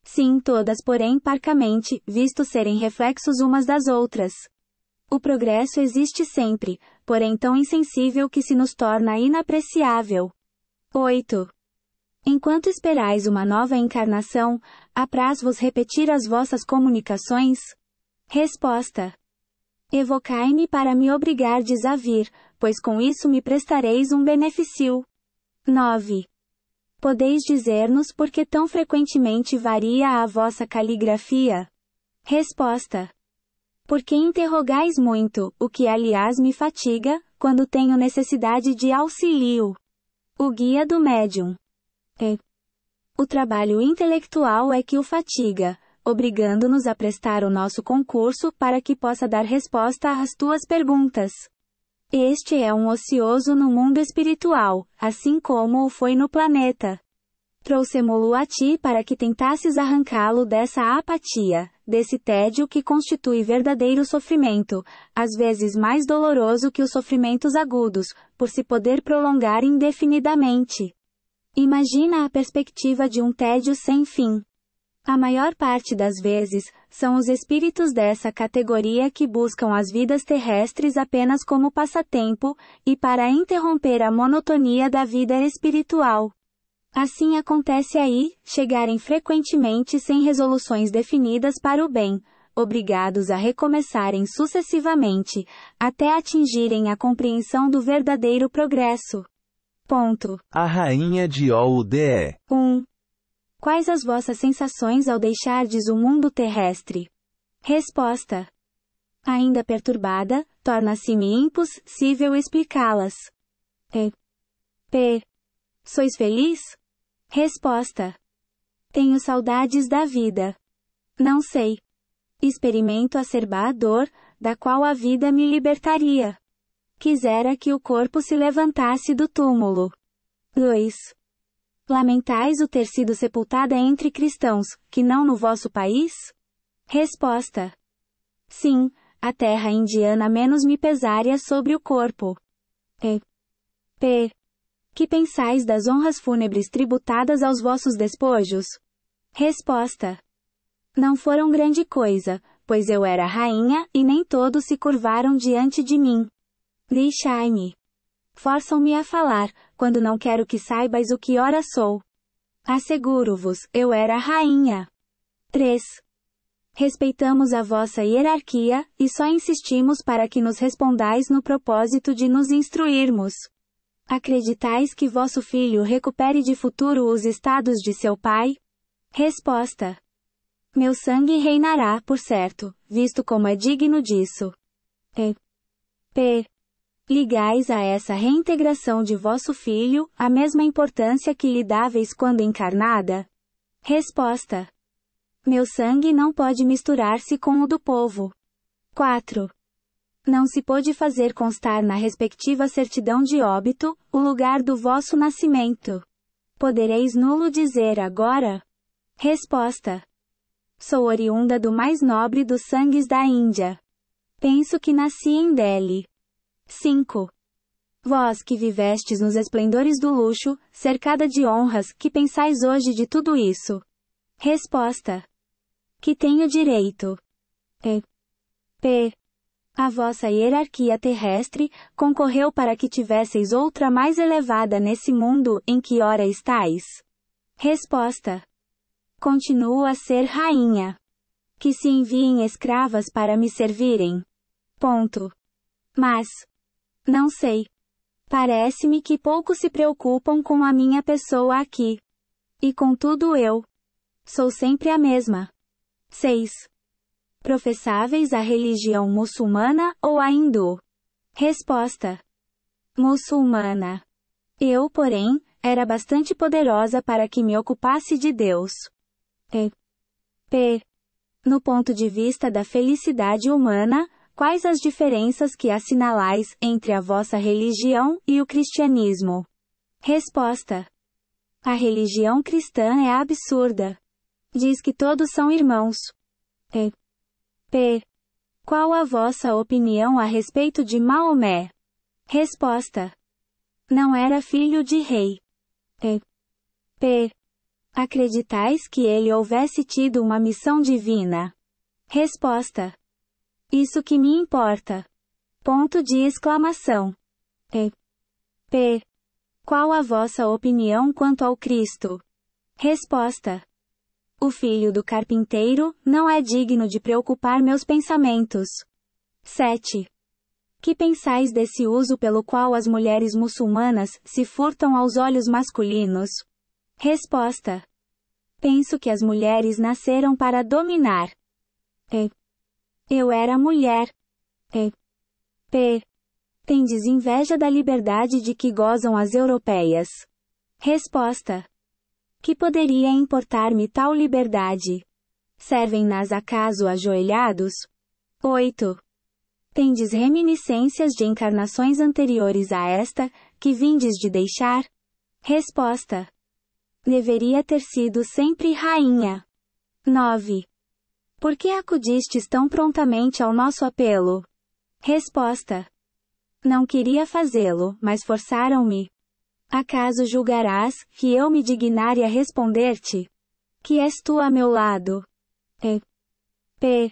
sim, todas, porém parcamente, visto serem reflexos umas das outras. O progresso existe sempre, porém tão insensível que se nos torna inapreciável. 8. Enquanto esperais uma nova encarnação, apraz-vos repetir as vossas comunicações? Resposta: evocai-me para me obrigardes a vir, pois com isso me prestareis um benefício. 9. Podeis dizer-nos por que tão frequentemente varia a vossa caligrafia? Resposta: porque interrogais muito, o que aliás me fatiga, quando tenho necessidade de auxílio. O guia do médium. O trabalho intelectual é que o fatiga, obrigando-nos a prestar o nosso concurso para que possa dar resposta às tuas perguntas. Este é um ocioso no mundo espiritual, assim como o foi no planeta. Trouxemo-lo a ti para que tentasses arrancá-lo dessa apatia, desse tédio que constitui verdadeiro sofrimento, às vezes mais doloroso que os sofrimentos agudos, por se poder prolongar indefinidamente. Imagina a perspectiva de um tédio sem fim. A maior parte das vezes, são os espíritos dessa categoria que buscam as vidas terrestres apenas como passatempo, e para interromper a monotonia da vida espiritual. Assim acontece aí, chegarem frequentemente sem resoluções definidas para o bem, obrigados a recomeçarem sucessivamente, até atingirem a compreensão do verdadeiro progresso. Ponto. A rainha de Oude. 1. Quais as vossas sensações ao deixardes o mundo terrestre? Resposta. Ainda perturbada, torna-se-me impossível explicá-las. P. Sois feliz? Resposta. Tenho saudades da vida. Não sei. Experimento acerbar a dor, da qual a vida me libertaria. Quisera que o corpo se levantasse do túmulo. 2. Lamentais o ter sido sepultada entre cristãos, que não no vosso país? Resposta. Sim, a terra indiana menos me pesaria sobre o corpo. P. Que pensais das honras fúnebres tributadas aos vossos despojos? Resposta. Não foram grande coisa, pois eu era rainha, e nem todos se curvaram diante de mim. Deixai-me. Forçam-me a falar, quando não quero que saibais o que ora sou. Asseguro-vos, eu era rainha. 3. Respeitamos a vossa hierarquia, e só insistimos para que nos respondais no propósito de nos instruirmos. Acreditais que vosso filho recupere de futuro os estados de seu pai? Resposta. Meu sangue reinará, por certo, visto como é digno disso. P. Ligais a essa reintegração de vosso filho, a mesma importância que lhe dáveis quando encarnada? Resposta. Meu sangue não pode misturar-se com o do povo. 4. Não se pôde fazer constar na respectiva certidão de óbito, o lugar do vosso nascimento. Podereis nulo dizer agora? Resposta. Sou oriunda do mais nobre dos sangues da Índia. Penso que nasci em Delhi. 5. Vós que vivestes nos esplendores do luxo, cercada de honras, que pensais hoje de tudo isso? Resposta. Que tenho direito. P. A vossa hierarquia terrestre concorreu para que tivesseis outra mais elevada nesse mundo em que ora estáis? Resposta. Continuo a ser rainha. Que se enviem escravas para me servirem. Ponto. Mas, não sei. Parece-me que pouco se preocupam com a minha pessoa aqui. E contudo eu sou sempre a mesma. 6. Professáveis a religião muçulmana ou a hindu? Resposta. Muçulmana. Eu, porém, era bastante poderosa para que me ocupasse de Deus. P. No ponto de vista da felicidade humana, quais as diferenças que assinalais entre a vossa religião e o cristianismo? Resposta. A religião cristã é absurda. Diz que todos são irmãos. P. Qual a vossa opinião a respeito de Maomé? Resposta. Não era filho de rei. P. Acreditais que ele houvesse tido uma missão divina? Resposta. Isso que me importa. Ponto de exclamação. P. Qual a vossa opinião quanto ao Cristo? Resposta. O filho do carpinteiro não é digno de preocupar meus pensamentos. 7. Que pensais desse uso pelo qual as mulheres muçulmanas se furtam aos olhos masculinos? Resposta. Penso que as mulheres nasceram para dominar. Eu era mulher. P. Tendes inveja da liberdade de que gozam as europeias? Resposta. Que poderia importar-me tal liberdade? Servem-nas acaso ajoelhados? 8. Tendes reminiscências de encarnações anteriores a esta, que vindes de deixar? Resposta. Deveria ter sido sempre rainha. 9. Por que acudistes tão prontamente ao nosso apelo? Resposta. Não queria fazê-lo, mas forçaram-me. Acaso julgarás que eu me dignaria responder-te? Que és tu a meu lado? P.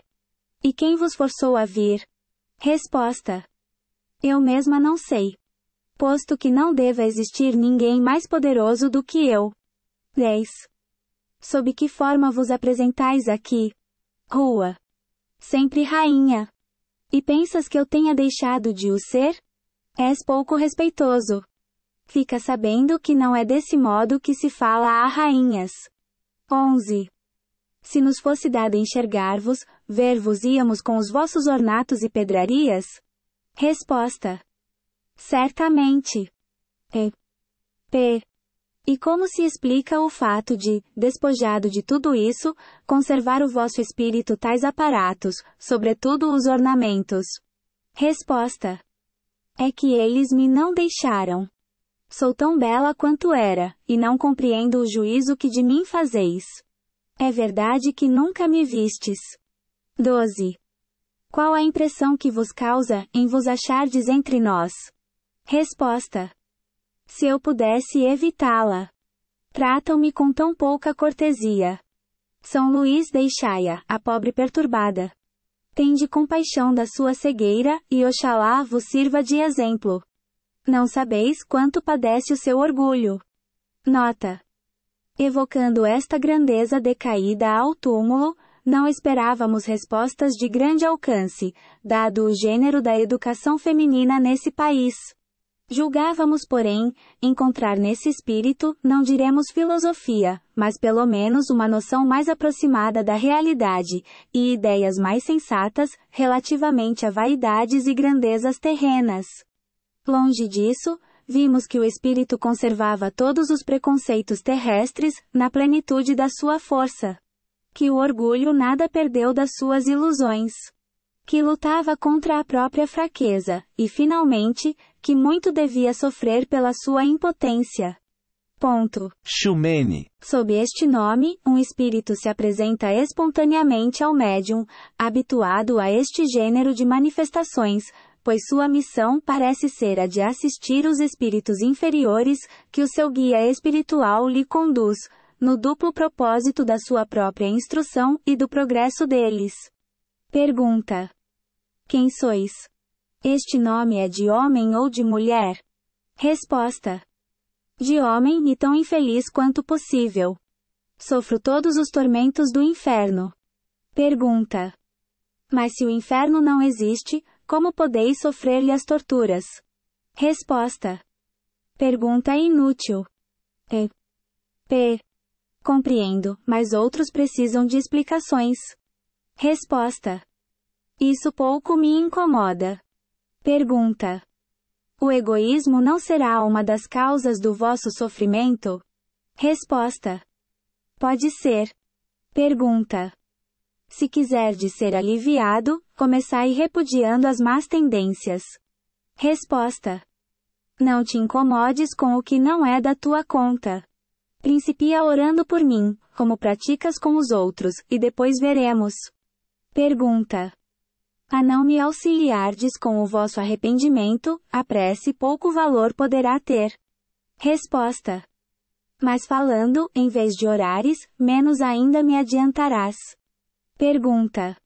E quem vos forçou a vir? Resposta. Eu mesma não sei. Posto que não deva existir ninguém mais poderoso do que eu. 10. Sob que forma vos apresentais aqui? Rua. Sempre rainha. E pensas que eu tenha deixado de o ser? És pouco respeitoso. Fica sabendo que não é desse modo que se fala a rainhas. 11. Se nos fosse dado enxergar-vos, ver-vos íamos com os vossos ornatos e pedrarias? Resposta. Certamente. P. E como se explica o fato de, despojado de tudo isso, conservar o vosso espírito tais aparatos, sobretudo os ornamentos? Resposta. É que eles me não deixaram. Sou tão bela quanto era, e não compreendo o juízo que de mim fazeis. É verdade que nunca me vistes. 12. Qual a impressão que vos causa, em vos achardes entre nós? Resposta. Se eu pudesse evitá-la. Tratam-me com tão pouca cortesia. São Luís deixai-a, a pobre perturbada. Tende compaixão da sua cegueira, e Oxalá vos sirva de exemplo. Não sabeis quanto padece o seu orgulho. Nota. Evocando esta grandeza decaída ao túmulo, não esperávamos respostas de grande alcance, dado o gênero da educação feminina nesse país. Julgávamos, porém, encontrar nesse espírito, não diremos filosofia, mas pelo menos uma noção mais aproximada da realidade, e ideias mais sensatas, relativamente a vaidades e grandezas terrenas. Longe disso, vimos que o espírito conservava todos os preconceitos terrestres, na plenitude da sua força. Que o orgulho nada perdeu das suas ilusões. Que lutava contra a própria fraqueza, e finalmente, que muito devia sofrer pela sua impotência. Ponto. Xumene. Sob este nome, um espírito se apresenta espontaneamente ao médium, habituado a este gênero de manifestações, pois sua missão parece ser a de assistir os espíritos inferiores, que o seu guia espiritual lhe conduz, no duplo propósito da sua própria instrução e do progresso deles. Pergunta. Quem sois? Este nome é de homem ou de mulher? Resposta. De homem e tão infeliz quanto possível. Sofro todos os tormentos do inferno. Pergunta. Mas se o inferno não existe, como podeis sofrer-lhe as torturas? Resposta. Pergunta inútil. P. Compreendo, mas outros precisam de explicações. Resposta. Isso pouco me incomoda. Pergunta. O egoísmo não será uma das causas do vosso sofrimento? Resposta. Pode ser. Pergunta. Se quiserdes ser aliviado, começai repudiando as más tendências. Resposta. Não te incomodes com o que não é da tua conta. Principia orando por mim, como praticas com os outros, e depois veremos. Pergunta. A não me auxiliardes com o vosso arrependimento, a prece pouco valor poderá ter. Resposta. Mas falando, em vez de orares, menos ainda me adiantarás. Pergunta.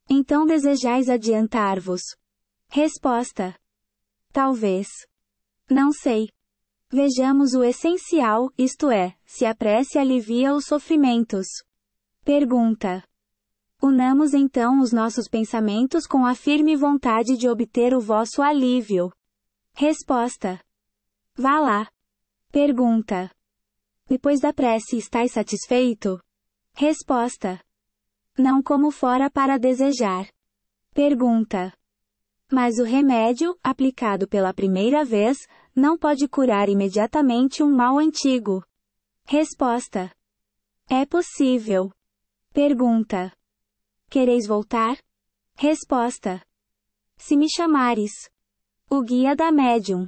Então desejais adiantar-vos? Resposta. Talvez. Não sei. Vejamos o essencial, isto é, se a prece alivia os sofrimentos. Pergunta. Unamos então os nossos pensamentos com a firme vontade de obter o vosso alívio. Resposta. Vá lá. Pergunta. Depois da prece estais satisfeito? Resposta. Não como fora para desejar. Pergunta. Mas o remédio, aplicado pela primeira vez, não pode curar imediatamente um mal antigo. Resposta. É possível. Pergunta. Quereis voltar? Resposta. Se me chamares. O guia da médium.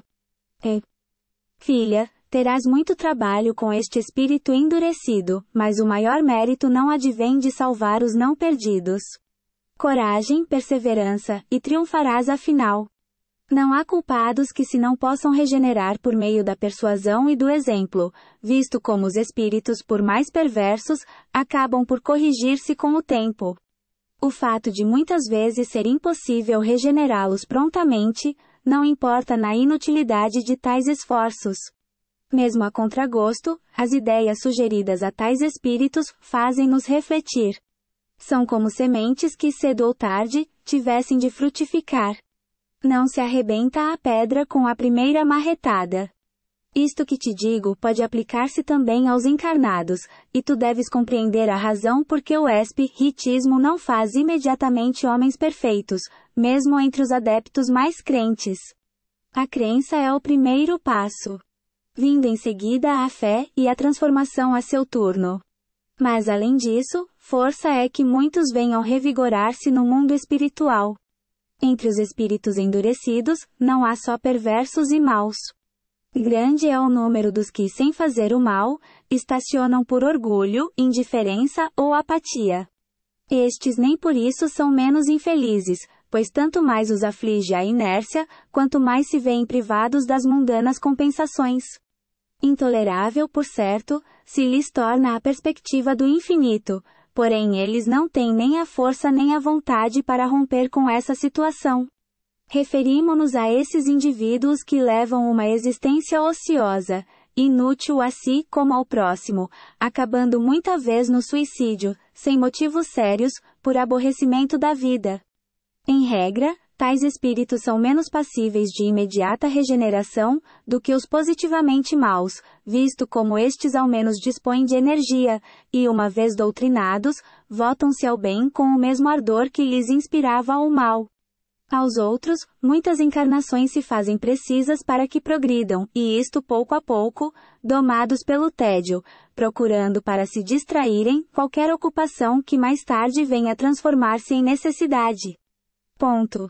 Filha, terás muito trabalho com este espírito endurecido, mas o maior mérito não advém de salvar os não perdidos. Coragem, perseverança, e triunfarás afinal. Não há culpados que se não possam regenerar por meio da persuasão e do exemplo, visto como os espíritos, por mais perversos, acabam por corrigir-se com o tempo. O fato de muitas vezes ser impossível regenerá-los prontamente, não importa na inutilidade de tais esforços. Mesmo a contragosto, as ideias sugeridas a tais espíritos fazem-nos refletir. São como sementes que, cedo ou tarde, tivessem de frutificar. Não se arrebenta a pedra com a primeira marretada. Isto que te digo pode aplicar-se também aos encarnados, e tu deves compreender a razão porque o espiritismo não faz imediatamente homens perfeitos, mesmo entre os adeptos mais crentes. A crença é o primeiro passo. Vindo em seguida a fé e a transformação a seu turno. Mas além disso, força é que muitos venham revigorar-se no mundo espiritual. Entre os espíritos endurecidos, não há só perversos e maus. Grande é o número dos que, sem fazer o mal, estacionam por orgulho, indiferença ou apatia. Estes nem por isso são menos infelizes, pois tanto mais os aflige a inércia, quanto mais se veem privados das mundanas compensações. Intolerável, por certo, se lhes torna a perspectiva do infinito, porém eles não têm nem a força nem a vontade para romper com essa situação. Referimo-nos a esses indivíduos que levam uma existência ociosa, inútil a si como ao próximo, acabando muita vez no suicídio, sem motivos sérios, por aborrecimento da vida. Em regra, tais espíritos são menos passíveis de imediata regeneração do que os positivamente maus, visto como estes ao menos dispõem de energia, e uma vez doutrinados, voltam-se ao bem com o mesmo ardor que lhes inspirava o mal. Aos outros, muitas encarnações se fazem precisas para que progridam, e isto pouco a pouco, domados pelo tédio, procurando para se distraírem qualquer ocupação que mais tarde venha a transformar-se em necessidade. Ponto.